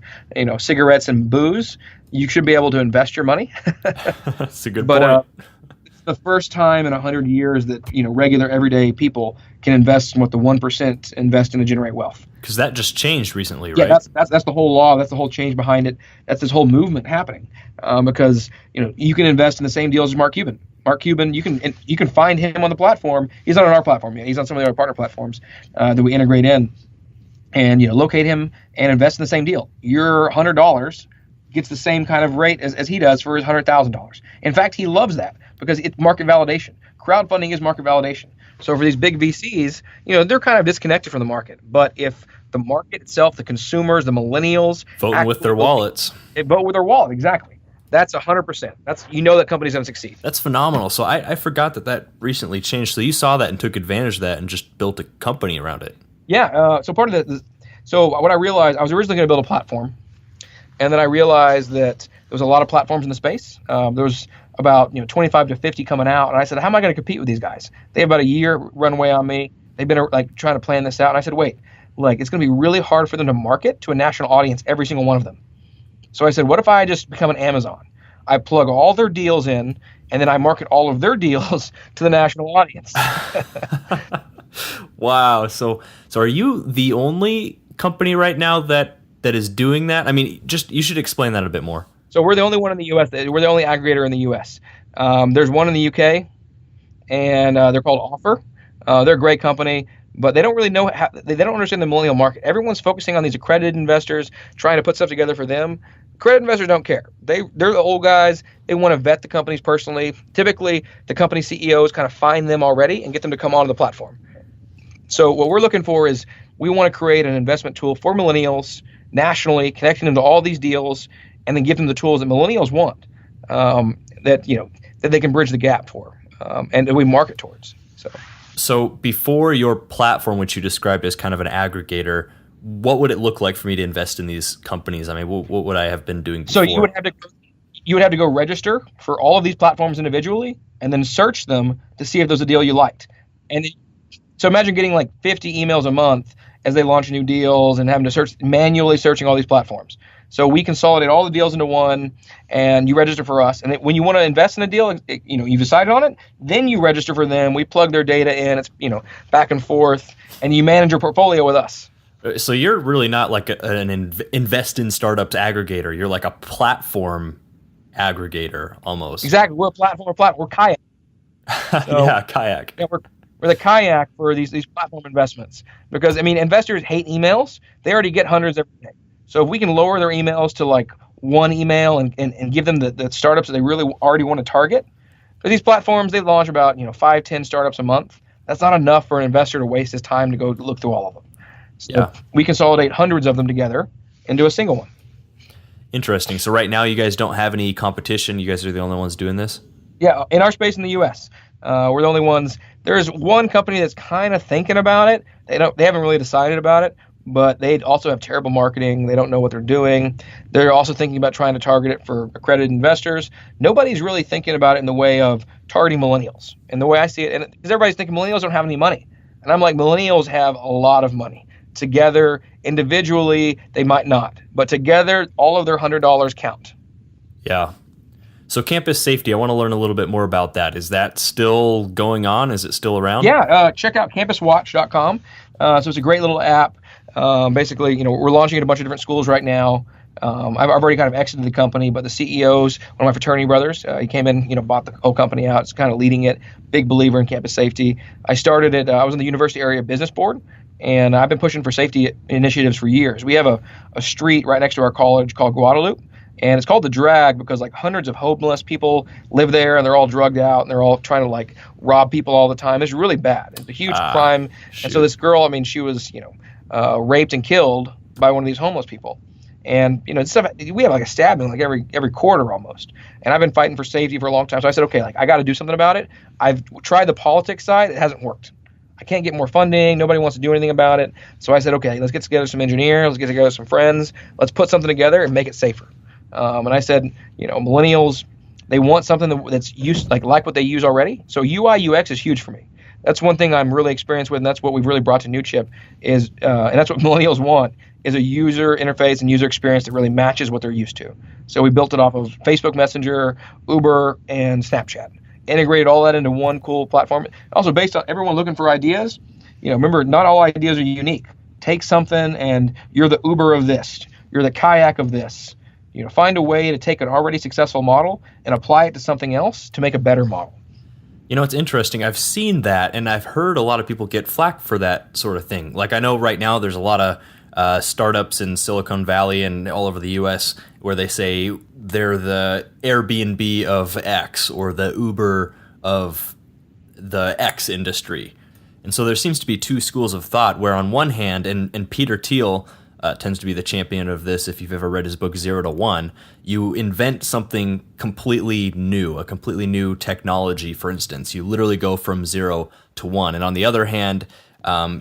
cigarettes and booze, you should be able to invest your money. That's a good point. It's the first time in 100 years that, regular everyday people can invest in what the 1% invest in to generate wealth. Because that just changed recently, right? Yeah, that's the whole law. That's the whole change behind it. That's this whole movement happening. Because you can invest in the same deals as Mark Cuban. Mark Cuban, you can find him on the platform. He's not on our platform yet. He's on some of the other partner platforms that we integrate in, and locate him and invest in the same deal. Your $100 gets the same kind of rate as he does for his $100,000. In fact, he loves that because it's market validation. Crowdfunding is market validation. So for these big VCs, they're kind of disconnected from the market. But if the market itself, the consumers, the millennials, voting with their wallets, they vote with their wallet, exactly. That's 100%. That's that company's going to succeed. That's phenomenal. So I forgot that recently changed. So you saw that and took advantage of that and just built a company around it. Yeah. So part of so what I realized, I was originally going to build a platform, and then I realized that there was a lot of platforms in the space. There was about 25 to 50 coming out, and I said, how am I going to compete with these guys? They have about a year runway on me. They've been trying to plan this out, and I said, wait, it's going to be really hard for them to market to a national audience, every single one of them. So I said, what if I just become an Amazon? I plug all their deals in, and then I market all of their deals to the national audience. Wow. So are you the only company right now that is doing that? I mean, you should explain that a bit more. So we're the only one in the U.S. We're the only aggregator in the U.S. There's one in the U.K., and they're called Offer. They're a great company, but they don't really know they don't understand the millennial market. Everyone's focusing on these accredited investors, trying to put stuff together for them. Accredited investors don't care. They're the old guys. They want to vet the companies personally. Typically, the company CEOs kind of find them already and get them to come onto the platform. So what we're looking for is we want to create an investment tool for millennials nationally, connecting them to all these deals, and then give them the tools that millennials want, that they can bridge the gap for, and that we market towards. So before your platform, which you described as kind of an aggregator, what would it look like for me to invest in these companies? I mean, what would I have been doing before? So you would have to go register for all of these platforms individually, and then search them to see if there's a deal you liked. And so imagine getting 50 emails a month as they launch new deals and having to manually searching all these platforms. So we consolidate all the deals into one, and you register for us. And when you want to invest in a deal, you've decided on it, then you register for them. We plug their data in. It's back and forth, and you manage your portfolio with us. So you're really not like an invest in startups aggregator. You're like a platform aggregator almost. Exactly. We're a platform. We're Kayak. Yeah, Kayak. Yeah, we're the Kayak for these platform investments, because investors hate emails. They already get hundreds every day. So if we can lower their emails to one email and give them the startups that they really already want to target, because these platforms, they launch about 5-10 startups a month. That's not enough for an investor to waste his time to go look through all of them. So we consolidate hundreds of them together into a single one. Interesting. So right now you guys don't have any competition. You guys are the only ones doing this? Yeah, in our space in the U.S. We're the only ones. There's one company that's kind of thinking about it. They haven't really decided about it, but they also have terrible marketing. They don't know what they're doing. They're also thinking about trying to target it for accredited investors. Nobody's really thinking about it in the way of targeting millennials. And the way I see it, and because everybody's thinking millennials don't have any money. And I'm like, millennials have a lot of money. Together, individually, they might not. But together, all of their $100 count. Yeah. So campus safety, I want to learn a little bit more about that. Is that still going on? Is it still around? Yeah, check out campuswatch.com. So it's a great little app. Basically, we're launching at a bunch of different schools right now. I've already kind of exited the company, but the CEO's one of my fraternity brothers. He came in, bought the whole company out. It's kind of leading it. Big believer in campus safety. I started it. I was in the University Area Business Board, and I've been pushing for safety initiatives for years. We have a street right next to our college called Guadalupe. And it's called the Drag because like hundreds of homeless people live there, and they're all drugged out, and they're all trying to like rob people all the time. It's really bad. It's a huge crime. Shoot. And so this girl, she was raped and killed by one of these homeless people. And stuff, we have like a stabbing like every quarter almost. And I've been fighting for safety for a long time. So I said, okay, like I got to do something about it. I've tried the politics side. It hasn't worked. I can't get more funding. Nobody wants to do anything about it. So I said, okay, let's get together some engineers. Let's get together some friends. Let's put something together and make it safer. And I said, millennials, they want something that's used like what they use already. So UI UX is huge for me. That's one thing I'm really experienced with, and that's what we've really brought to Newchip is, and that's what millennials want, is a user interface and user experience that really matches what they're used to. So we built it off of Facebook Messenger, Uber, and Snapchat. Integrated all that into one cool platform. Also based on everyone looking for ideas. Remember, not all ideas are unique. Take something and you're the Uber of this. You're the kayak of this. Find a way to take an already successful model and apply it to something else to make a better model. It's interesting. I've seen that, and I've heard a lot of people get flack for that sort of thing. Like I know right now there's a lot of startups in Silicon Valley and all over the U.S. where they say they're the Airbnb of X or the Uber of the X industry. And so there seems to be two schools of thought where on one hand, and Peter Thiel tends to be the champion of this. If you've ever read his book 0 to 1, you invent something completely new, a completely new technology, for instance. You literally go from 0 to 1. And on the other hand,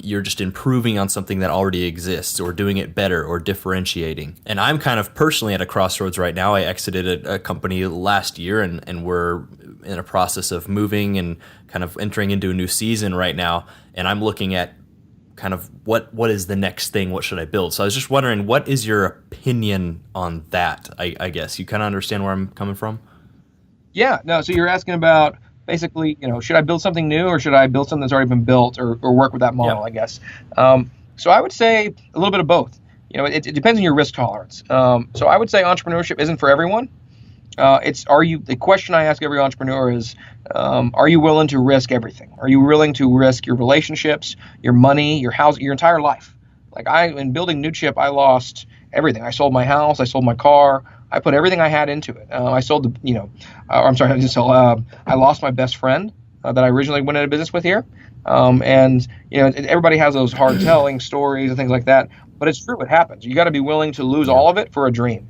you're just improving on something that already exists or doing it better or differentiating. And I'm kind of personally at a crossroads right now. I exited a company last year and we're in a process of moving and kind of entering into a new season right now. And I'm looking at kind of what is the next thing? What should I build? So I was just wondering, what is your opinion on that? I guess you kind of understand where I'm coming from. Yeah, no. So you're asking about basically, should I build something new or should I build something that's already been built or work with that model? Yeah. I guess. So I would say a little bit of both. It depends on your risk tolerance. So I would say entrepreneurship isn't for everyone. The question I ask every entrepreneur is, are you willing to risk everything? Are you willing to risk your relationships, your money, your house, your entire life? Like in building Newchip, I lost everything. I sold my house. I sold my car. I put everything I had into it. I sold I lost my best friend that I originally went into business with here. Everybody has those hard telling stories and things like that, but it's true. It happens. You got to be willing to lose all of it for a dream.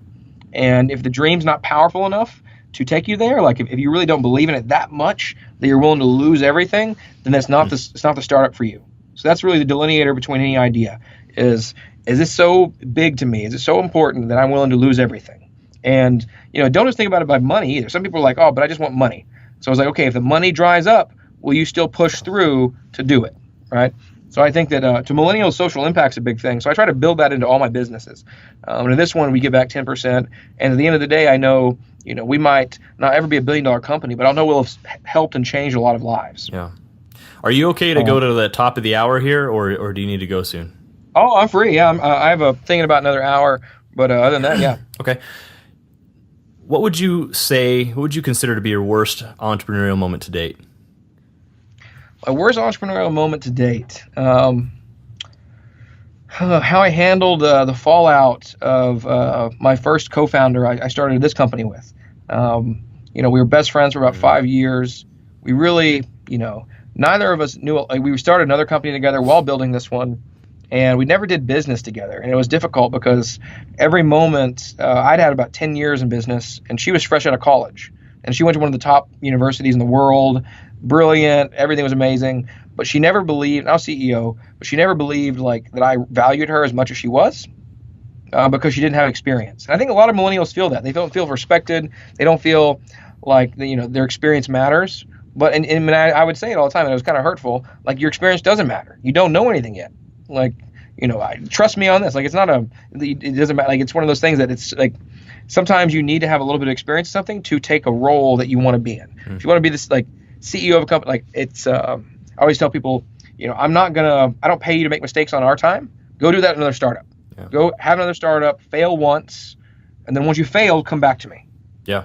And if the dream's not powerful enough to take you there, like if you really don't believe in it that much that you're willing to lose everything, then it's not the startup for you. So that's really the delineator between any idea. Is this so big to me? Is it so important that I'm willing to lose everything? And don't just think about it by money either. Some people are like, oh, but I just want money. So I was like, okay, if the money dries up, will you still push through to do it, right? So I think that to millennials, social impact's a big thing. So I try to build that into all my businesses. And in this one, we give back 10%. And at the end of the day, I know, we might not ever be $1 billion company, but I'll know we'll have helped and changed a lot of lives. Yeah. Are you okay to go to the top of the hour here, or do you need to go soon? Oh, I'm free. Yeah, I have a thing in about another hour. But other than that, yeah. Okay. What would you consider to be your worst entrepreneurial moment to date? My worst entrepreneurial moment to date. How I handled the fallout of my first co-founder I started this company with. We were best friends for about 5 years. We really, neither of us knew. We started another company together while building this one, and we never did business together. And it was difficult because every moment I'd had about 10 years in business, and she was fresh out of college. And she went to one of the top universities in the world. Brilliant, everything was amazing, but she never believed. I was CEO, but she never believed like that I valued her as much as she was. Because she didn't have experience. And I think a lot of millennials feel that. They don't feel respected. They don't feel like their experience matters. But and I would say it all the time, and it was kind of hurtful. Like, your experience doesn't matter. You don't know anything yet. Like, trust me on this. Like, it doesn't matter. Like, it's one of those things that it's like sometimes you need to have a little bit of experience in something to take a role that you want to be in. If you want to be this like CEO of a company, like it's I always tell people, I don't pay you to make mistakes on our time. Go do that in another startup. Yeah. Go have another startup, fail once, and then once you fail, come back to me. Yeah.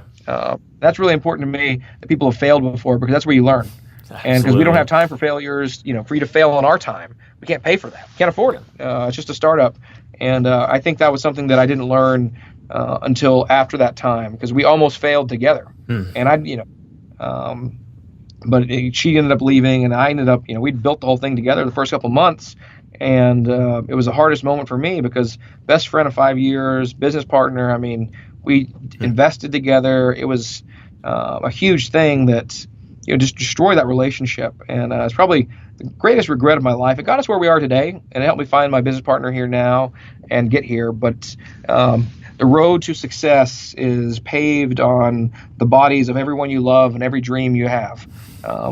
That's really important to me, that people have failed before, because that's where you learn. Absolutely. And because we don't have time for failures, for you to fail on our time. We can't pay for that. We can't afford it. It's just a startup. And I think that was something that I didn't learn until after that time, because we almost failed together. And but she ended up leaving, and I ended up, we'd built the whole thing together the first couple months. And it was the hardest moment for me, because best friend of 5 years, business partner. I mean, we invested together. It was a huge thing that just destroyed that relationship. And it's probably the greatest regret of my life. It got us where we are today, and it helped me find my business partner here now and get here. But the road to success is paved on the bodies of everyone you love and every dream you have,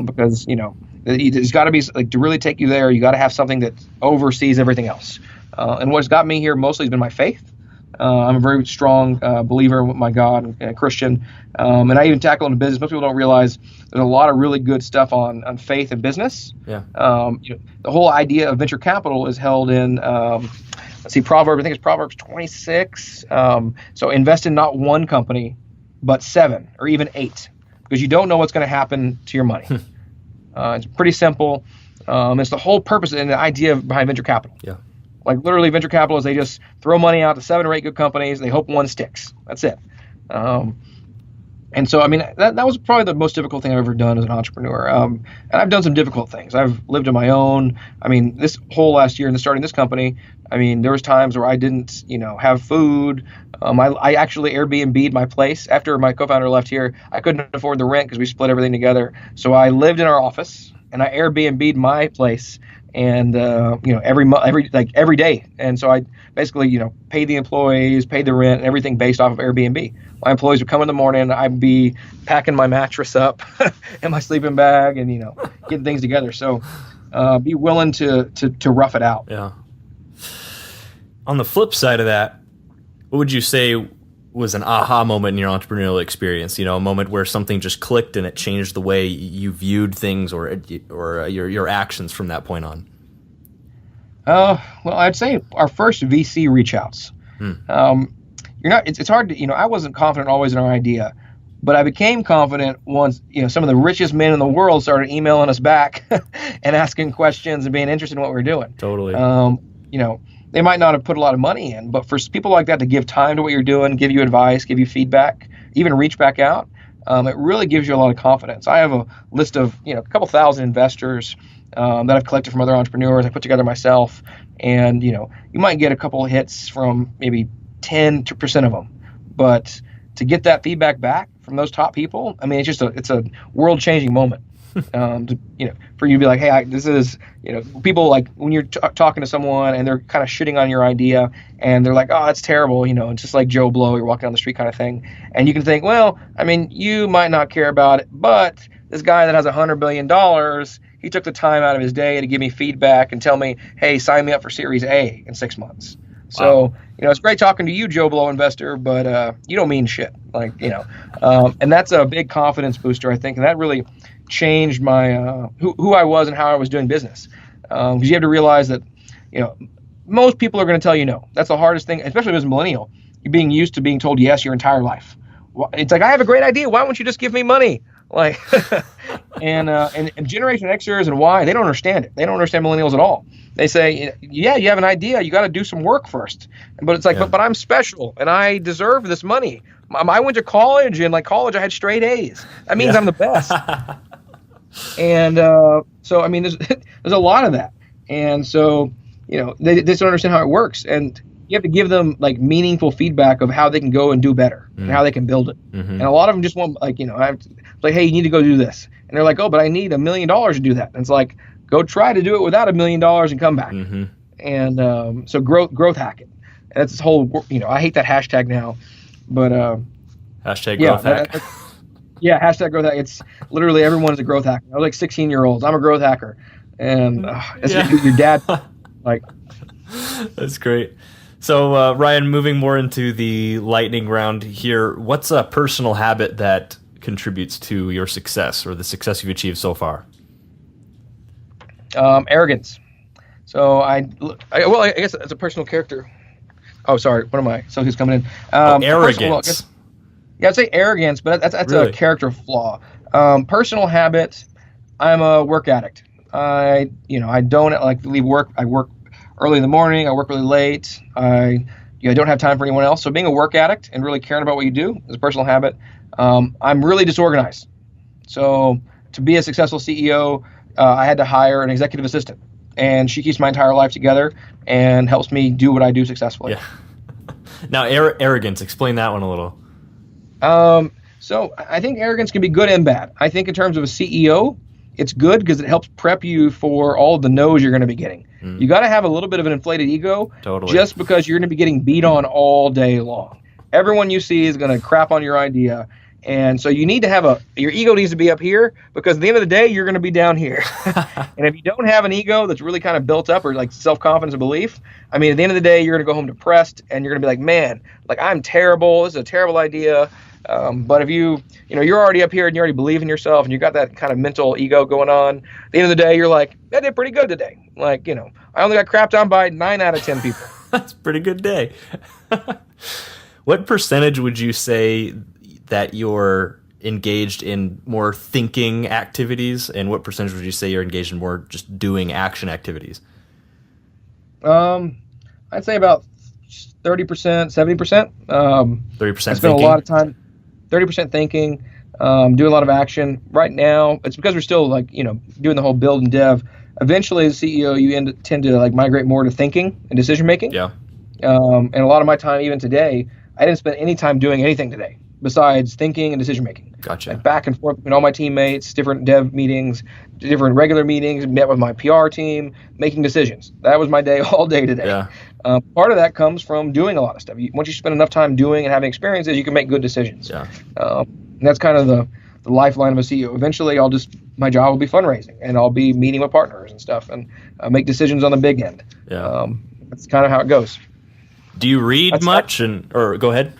because it's got to be like, to really take you there, you got to have something that oversees everything else. And what's got me here mostly has been my faith. I'm a very strong believer in my God and Christian. And I even tackle in business. Most people don't realize there's a lot of really good stuff on faith and business. Yeah. The whole idea of venture capital is held in, Proverbs. I think it's Proverbs 26. So invest in not one company, but 7 or even 8, because you don't know what's going to happen to your money. It's pretty simple. It's the whole purpose and the idea behind venture capital. Yeah. Like, literally, venture capital is they just throw money out to 7 or 8 good companies. They hope one sticks. That's it. And so, I mean, that was probably the most difficult thing I've ever done as an entrepreneur. And I've done some difficult things. I've lived on my own. I mean, this whole last year in starting this company, I mean, there was times where I didn't, have food. I actually Airbnb'd my place. After my co-founder left here, I couldn't afford the rent because we split everything together. So I lived in our office, and I Airbnb'd my place. And every day, and so I basically paid the employees, paid the rent, and everything based off of Airbnb. My employees would come in the morning, I'd be packing my mattress up and my sleeping bag, and getting things together. So be willing to rough it out. Yeah. On the flip side of that, what would you say was an aha moment in your entrepreneurial experience? A moment where something just clicked and it changed the way you viewed things or your actions from that point on? Well, I'd say our first VC reach outs. It's hard to, I wasn't confident always in our idea, but I became confident once, some of the richest men in the world started emailing us back and asking questions and being interested in what we were doing. Totally. They might not have put a lot of money in, but for people like that to give time to what you're doing, give you advice, give you feedback, even reach back out, it really gives you a lot of confidence. I have a list of, a couple thousand investors that I've collected from other entrepreneurs. I put together myself, and, you might get a couple of hits from maybe 10% of them. But to get that feedback back from those top people, I mean, it's a world-changing moment. For you to be like, hey, this is, people like when you're talking to someone and they're kind of shitting on your idea and they're like, oh, that's terrible. It's just like Joe Blow, you're walking down the street kind of thing. And you can think, well, I mean, you might not care about it, but this guy that has $100 billion, he took the time out of his day to give me feedback and tell me, hey, sign me up for Series A in 6 months. So, it's great talking to you, Joe Blow investor, but you don't mean shit. And that's a big confidence booster, I think. And that really changed my who I was and how I was doing business. Because you have to realize that, most people are going to tell you no. That's the hardest thing, especially as a millennial. You're being used to being told yes your entire life. It's like, I have a great idea. Why won't you just give me money? Like, and Generation Xers and Y, they don't understand it. They don't understand millennials at all. They say, yeah, you have an idea. You got to do some work first. But it's like, but I'm special and I deserve this money. I went to college, and college I had straight A's. That means I'm the best. And so, I mean, there's a lot of that. And so, they just don't understand how it works. And you have to give them meaningful feedback of how they can go and do better and how they can build it. Mm-hmm. And a lot of them just want hey, you need to go do this. And they're like, oh, but I need $1 million to do that. And it's like, go try to do it without $1 million and come back. And so growth hacking. And that's this whole, I hate that hashtag now, but hashtag growth hack. Yeah, hashtag growth hack. It's literally everyone is a growth hacker. I was like 16-year-olds. I'm a growth hacker. And your dad, like. That's great. So, Ryan, moving more into the lightning round here, what's a personal habit that contributes to your success or the success you've achieved so far? Arrogance. So I guess it's a personal character. Oh, sorry. What am I? So who's coming in? Arrogance. I'd say arrogance, but that's really? A character flaw. Personal habit. I'm a work addict. I don't like to leave work. I work early in the morning. I work really late. I don't have time for anyone else. So being a work addict and really caring about what you do is a personal habit. I'm really disorganized. So to be a successful CEO, I had to hire an executive assistant, and she keeps my entire life together and helps me do what I do successfully. Yeah. Now, arrogance. Explain that one a little. So I think arrogance can be good and bad. I think in terms of a CEO, it's good because it helps prep you for all of the no's you're going to be getting. You got to have a little bit of an inflated ego, just because you're going to be getting beat on all day long. Everyone you see is going to crap on your idea. And so you need to have your ego needs to be up here, because at the end of the day, you're going to be down here. And if you don't have an ego that's really kind of built up, or like self-confidence and belief, I mean, at the end of the day, you're going to go home depressed, and you're going to be like, man, like, I'm terrible. This is a terrible idea. But if you're already up here and you already believe in yourself and you got that kind of mental ego going on, at the end of the day, you're like, I did pretty good today. Like, I only got crapped on by 9 out of 10 people. That's a pretty good day. What percentage would you say that you're engaged in more thinking activities, and what percentage would you say you're engaged in more just doing action activities? I'd say about 30%, 70%. 30% I spend a lot of time, 30% thinking, doing a lot of action. Right now, it's because we're still doing the whole build and dev. Eventually, as CEO, you tend to migrate more to thinking and decision making. Yeah. And a lot of my time, even today, I didn't spend any time doing anything today besides thinking and decision making. Gotcha. Back and forth between all my teammates, different dev meetings, different regular meetings, met with my PR team, making decisions. That was my day all day today. Yeah. Part of that comes from doing a lot of stuff. Once you spend enough time doing and having experiences, you can make good decisions. Yeah. And that's kind of the lifeline of a CEO. Eventually, my job will be fundraising, and I'll be meeting with partners and stuff, and make decisions on the big end. Yeah. That's kind of how it goes. Do you read much? Or go ahead.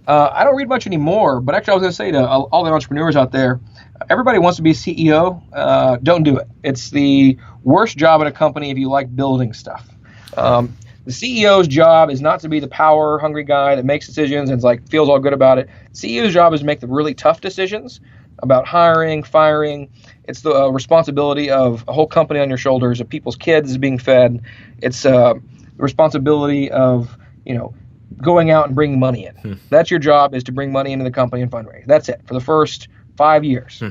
I don't read much anymore, but actually I was going to say to all the entrepreneurs out there, everybody wants to be CEO. Don't do it. It's the worst job in a company if you like building stuff. The CEO's job is not to be the power-hungry guy that makes decisions and feels all good about it. The CEO's job is to make the really tough decisions about hiring, firing. It's the responsibility of a whole company on your shoulders, of people's kids being fed. It's the responsibility of, going out and bringing money in. That's your job, is to bring money into the company and fundraise. That's it for the first 5 years.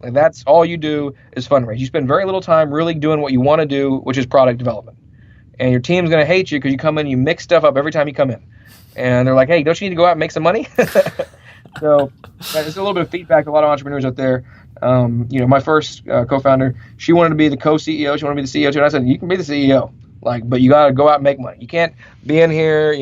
And that's all you do is fundraise. You spend very little time really doing what you want to do, which is product development. And your team's going to hate you because you come in and you mix stuff up every time you come in. And they're like, hey, don't you need to go out and make some money? So there's a little bit of feedback to a lot of entrepreneurs out there. My first co-founder, she wanted to be the co-CEO. She wanted to be the CEO too. And I said, you can be the CEO, but you got to go out and make money. You can't be in here,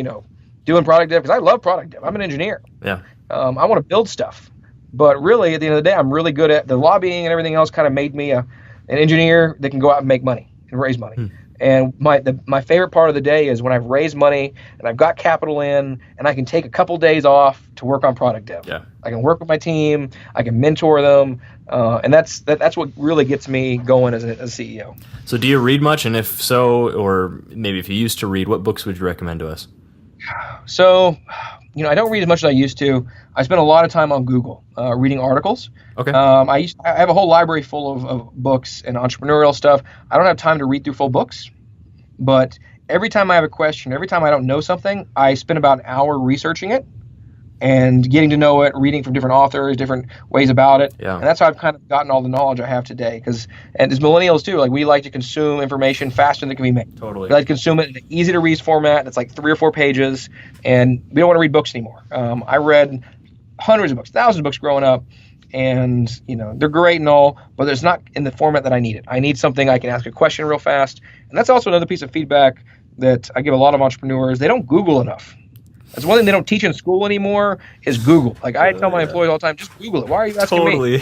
doing product dev, because I love product dev. I'm an engineer. Yeah. I want to build stuff. But really, at the end of the day, I'm really good at the lobbying, and everything else kind of made me an engineer that can go out and make money and raise money. And my favorite part of the day is when I've raised money and I've got capital in, and I can take a couple days off to work on product dev. Yeah. I can work with my team. I can mentor them. And that's what really gets me going as a CEO. So do you read much? And if so, or maybe if you used to read, what books would you recommend to us? So, I don't read as much as I used to. I spend a lot of time on Google reading articles. Okay. I have a whole library full of books and entrepreneurial stuff. I don't have time to read through full books, but every time I have a question, every time I don't know something, I spend about an hour researching it and getting to know it, reading from different authors, different ways about it. Yeah. And that's how I've kind of gotten all the knowledge I have today. And as millennials too, we like to consume information faster than it can be made. Totally. We like to consume it in an easy to read format. It's 3 or 4 pages, and we don't want to read books anymore. I read hundreds of books, thousands of books growing up. and they're great and all, but it's not in the format that I need it. I need something I can ask a question real fast, and that's also another piece of feedback that I give a lot of entrepreneurs. They don't Google enough. That's one thing they don't teach in school anymore is Google. Like I tell my employees all the time, just Google it. Why are you asking me?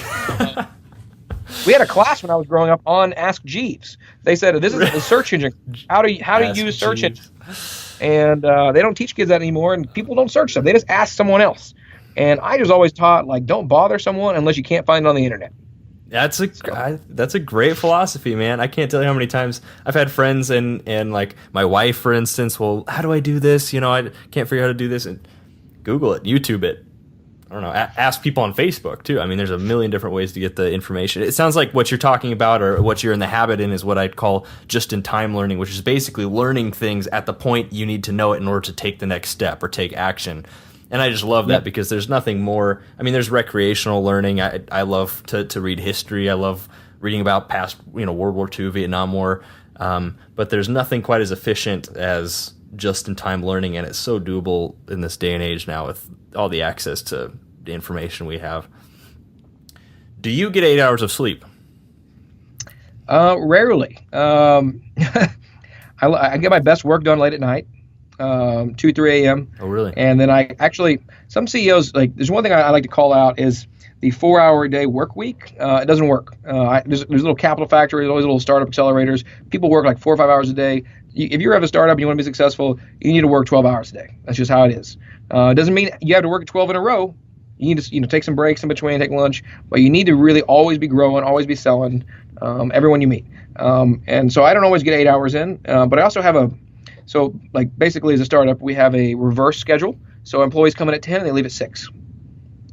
We had a class when I was growing up on Ask Jeeves. They said this is a search engine. How to use search engines. And they don't teach kids that anymore, and people don't search stuff. They just ask someone else. And I just always taught, like, don't bother someone unless you can't find it on the internet. That's a great philosophy, man. I can't tell you how many times I've had friends and like my wife, for instance, well, how do I do this? I can't figure out how to do this. And Google it, YouTube it. I don't know, ask people on Facebook too. I mean, there's a million different ways to get the information. It sounds like what you're talking about or what you're in the habit in is what I'd call just-in-time learning, which is basically learning things at the point you need to know it in order to take the next step or take action. And I just love that because there's nothing more. I mean, there's recreational learning. I love to read history. I love reading about past, World War II, Vietnam War. But there's nothing quite as efficient as just-in-time learning, and it's so doable in this day and age now with all the access to the information we have. Do you get 8 hours of sleep? Rarely. I get my best work done late at night, 2, 3 a.m. Oh, really? And then some CEOs, like, there's one thing I like to call out is the 4-hour-a-day work week. It doesn't work. There's little capital factories, always little startup accelerators. People work like 4 or 5 hours a day. If you have a startup and you want to be successful, you need to work 12 hours a day. That's just how it is. It doesn't mean you have to work 12 in a row. You need to take some breaks in between, take lunch, but you need to really always be growing, always be selling everyone you meet. And so I don't always get 8 hours in, but I also basically as a startup, we have a reverse schedule. So employees come in at 10 and they leave at 6.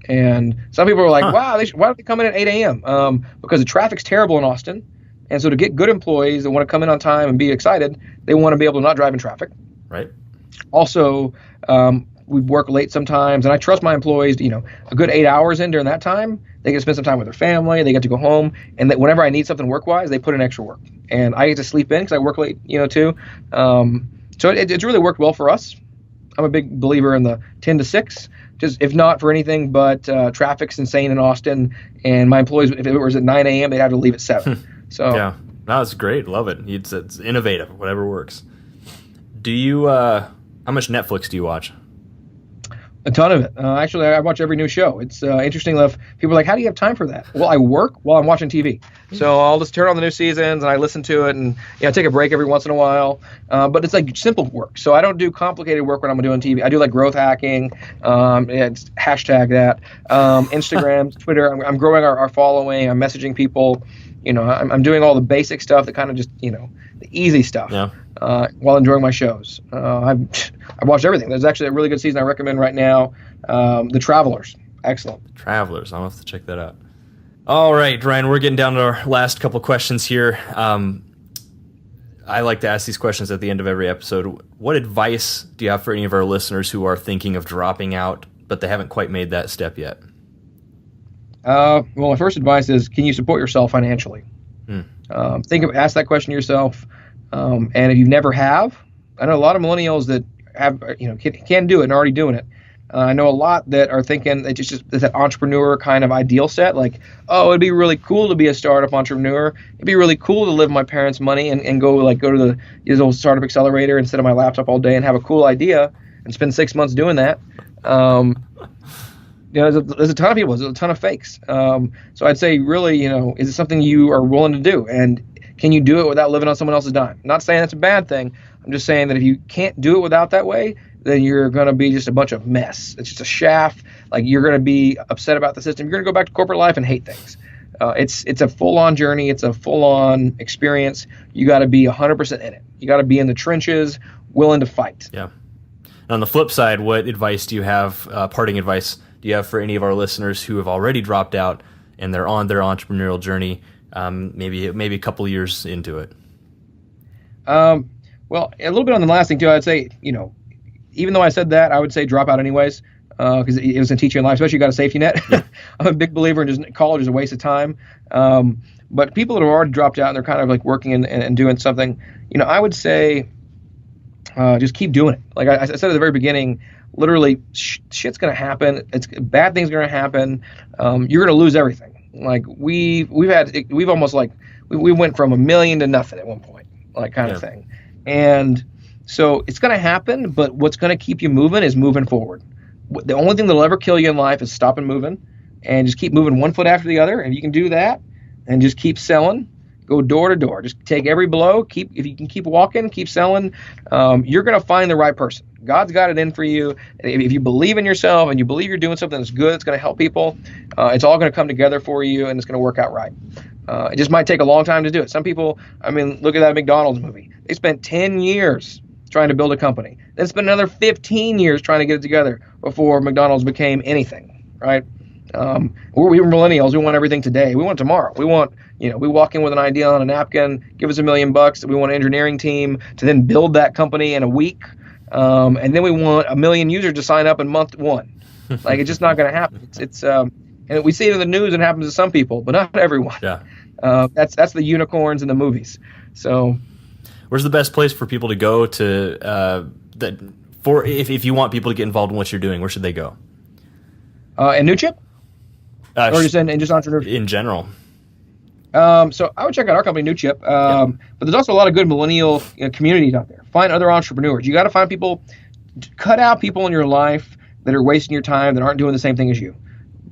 And some people are like, wow, why don't they come in at 8 a.m.? Because the traffic's terrible in Austin. And so to get good employees that want to come in on time and be excited, they want to be able to not drive in traffic. Right. Also, we work late sometimes, and I trust my employees to, a good 8 hours in during that time, they get to spend some time with their family, they get to go home, and that whenever I need something work-wise, they put in extra work. And I get to sleep in because I work late, too. So it's really worked well for us. I'm a big believer in the 10 to 6. Just if not for anything but traffic's insane in Austin, and my employees, if it was at 9 a.m., they'd have to leave at 7. So yeah, no, it's great. Love it. It's innovative. Whatever works. Do you? How much Netflix do you watch? A ton of it. Actually, I watch every new show. It's interesting enough. People are like, how do you have time for that? Well, I work while I'm watching TV. So I'll just turn on the new seasons and I listen to it and take a break every once in a while. But it's like simple work. So I don't do complicated work when I'm doing TV. I do like growth hacking. It's hashtag that. Instagram, Twitter. I'm growing our following. I'm messaging people. I'm doing all the basic stuff that kind of just, the easy stuff. Yeah. While enjoying my shows. I've watched everything. There's actually a really good season I recommend right now. The Travelers. Excellent. Travelers. I'll have to check that out. All right, Ryan, we're getting down to our last couple questions here. I like to ask these questions at the end of every episode. What advice do you have for any of our listeners who are thinking of dropping out, but they haven't quite made that step yet? Well, my first advice is, can you support yourself financially? Ask that question to yourself. And if you never have, I know a lot of millennials that have, can do it and are already doing it. I know a lot that are thinking it's just that entrepreneur kind of ideal set. Like, oh, it'd be really cool to be a startup entrepreneur. It'd be really cool to live my parents' money and go to this old startup accelerator and sit on my laptop all day and have a cool idea and spend 6 months doing that. There's a ton of people. There's a ton of fakes. So I'd say, really, is it something you are willing to do? And can you do it without living on someone else's dime? Not saying that's a bad thing. I'm just saying that if you can't do it without that way, then you're going to be just a bunch of mess. It's just a shaft. Like, you're going to be upset about the system. You're going to go back to corporate life and hate things. It's a full-on journey. It's a full-on experience. You got to be 100% in it. You got to be in the trenches, willing to fight. Yeah. And on the flip side, what advice do you have, parting advice do you have for any of our listeners who have already dropped out and they're on their entrepreneurial journey, maybe a couple of years into it? Well, a little bit on the last thing too. I'd say, even though I said that, I would say drop out anyways, because it was going to teach you in life, especially you got a safety net. Yeah. I'm a big believer in just college is a waste of time. But people that have already dropped out and they're kind of like working and doing something, I would say just keep doing it. Like I said at the very beginning, literally shit's going to happen. Bad things are going to happen. You're going to lose everything. Like we went from $1 million to nothing at one point, like kind of thing. And so it's going to happen, but what's going to keep you moving is moving forward. The only thing that'll ever kill you in life is stopping moving and just keep moving one foot after the other. And you can do that and just keep selling, go door to door, just take every blow. If you can keep walking, keep selling, you're going to find the right person. God's got it in for you. If you believe in yourself and you believe you're doing something that's good, it's going to help people, it's all going to come together for you and it's going to work out right. It just might take a long time to do it. Some people, look at that McDonald's movie. They spent 10 years trying to build a company. Then spent another 15 years trying to get it together before McDonald's became anything, right? We were millennials. We want everything today. We want it tomorrow. We want, we walk in with an idea on a napkin, give us $1 million. We want an engineering team to then build that company in a week. And then we want 1 million users to sign up in month 1. Like, it's just not going to happen. And we see it in the news. It happens to some people, but not everyone. Yeah. That's the unicorns in the movies. So, where's the best place for people to go if you want people to get involved in what you're doing? Where should they go? In Newchip, or just in just entrepreneurship in general. So I would check out our company, Newchip. But there's also a lot of good millennial communities out there. Find other entrepreneurs. You got to find people. Cut out people in your life that are wasting your time, that aren't doing the same thing as you.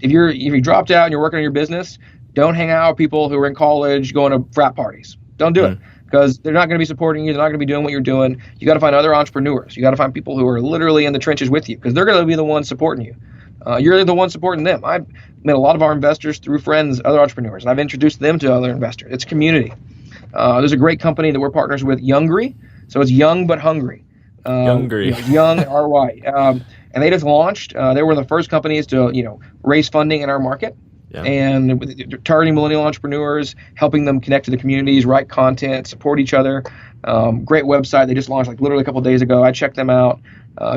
If you dropped out and you're working on your business, don't hang out with people who are in college going to frat parties. Don't do it, because they're not going to be supporting you. They're not going to be doing what you're doing. You got to find other entrepreneurs. You got to find people who are literally in the trenches with you, because they're going to be the ones supporting you. You're the one supporting them. I've met a lot of our investors through friends, other entrepreneurs, and I've introduced them to other investors. It's community. There's a great company that we're partners with, Youngry. So it's young but hungry. Youngry. Young RY. And they just launched. They were the first companies to raise funding in our market. Yeah. And they're targeting millennial entrepreneurs, helping them connect to the communities, write content, support each other. Great website. They just launched literally a couple of days ago. I checked them out.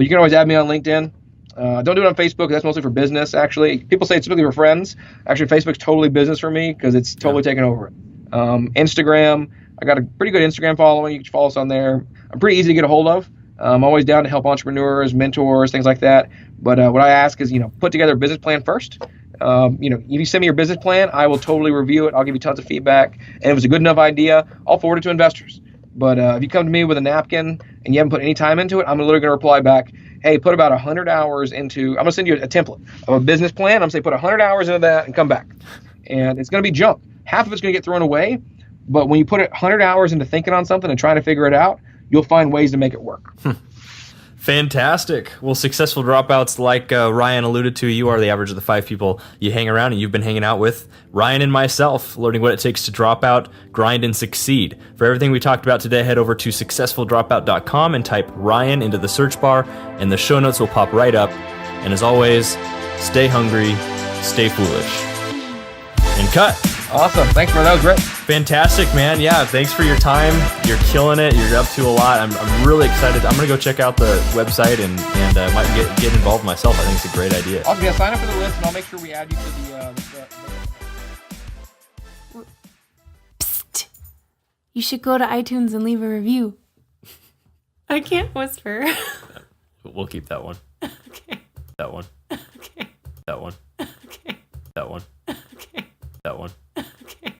You can always add me on LinkedIn. Don't do it on Facebook. That's mostly for business, actually. People say it's typically for friends. Actually, Facebook's totally business for me because it's totally taken over it. Instagram, I got a pretty good Instagram following. You can follow us on there. I'm pretty easy to get a hold of. I'm always down to help entrepreneurs, mentors, things like that. But what I ask is, put together a business plan first. If you send me your business plan, I will totally review it. I'll give you tons of feedback. And if it's a good enough idea, I'll forward it to investors. But if you come to me with a napkin and you haven't put any time into it, I'm literally going to reply back, hey, put about 100 hours into, I'm going to send you a template of a business plan. I'm going to say put 100 hours into that and come back. And it's going to be junk. Half of it's going to get thrown away. But when you put 100 hours into thinking on something and trying to figure it out, you'll find ways to make it work. Fantastic. Well, successful dropouts, like Ryan alluded to, you are the average of the 5 people you hang around, and you've been hanging out with Ryan and myself, learning what it takes to drop out, grind, and succeed. For everything we talked about today, head over to successfuldropout.com and type Ryan into the search bar, and the show notes will pop right up. And as always, stay hungry, stay foolish. And cut. Awesome. Thanks, bro. That was great. Fantastic, man. Yeah, thanks for your time. You're killing it. You're up to a lot. I'm really excited. I'm going to go check out the website and might get involved myself. I think it's a great idea. Awesome. Yeah, sign up for the list, and I'll make sure we add you to the Psst. You should go to iTunes and leave a review. I can't whisper. We'll keep that one. Okay. That one. Okay. That one. Okay. That one. Okay. That one.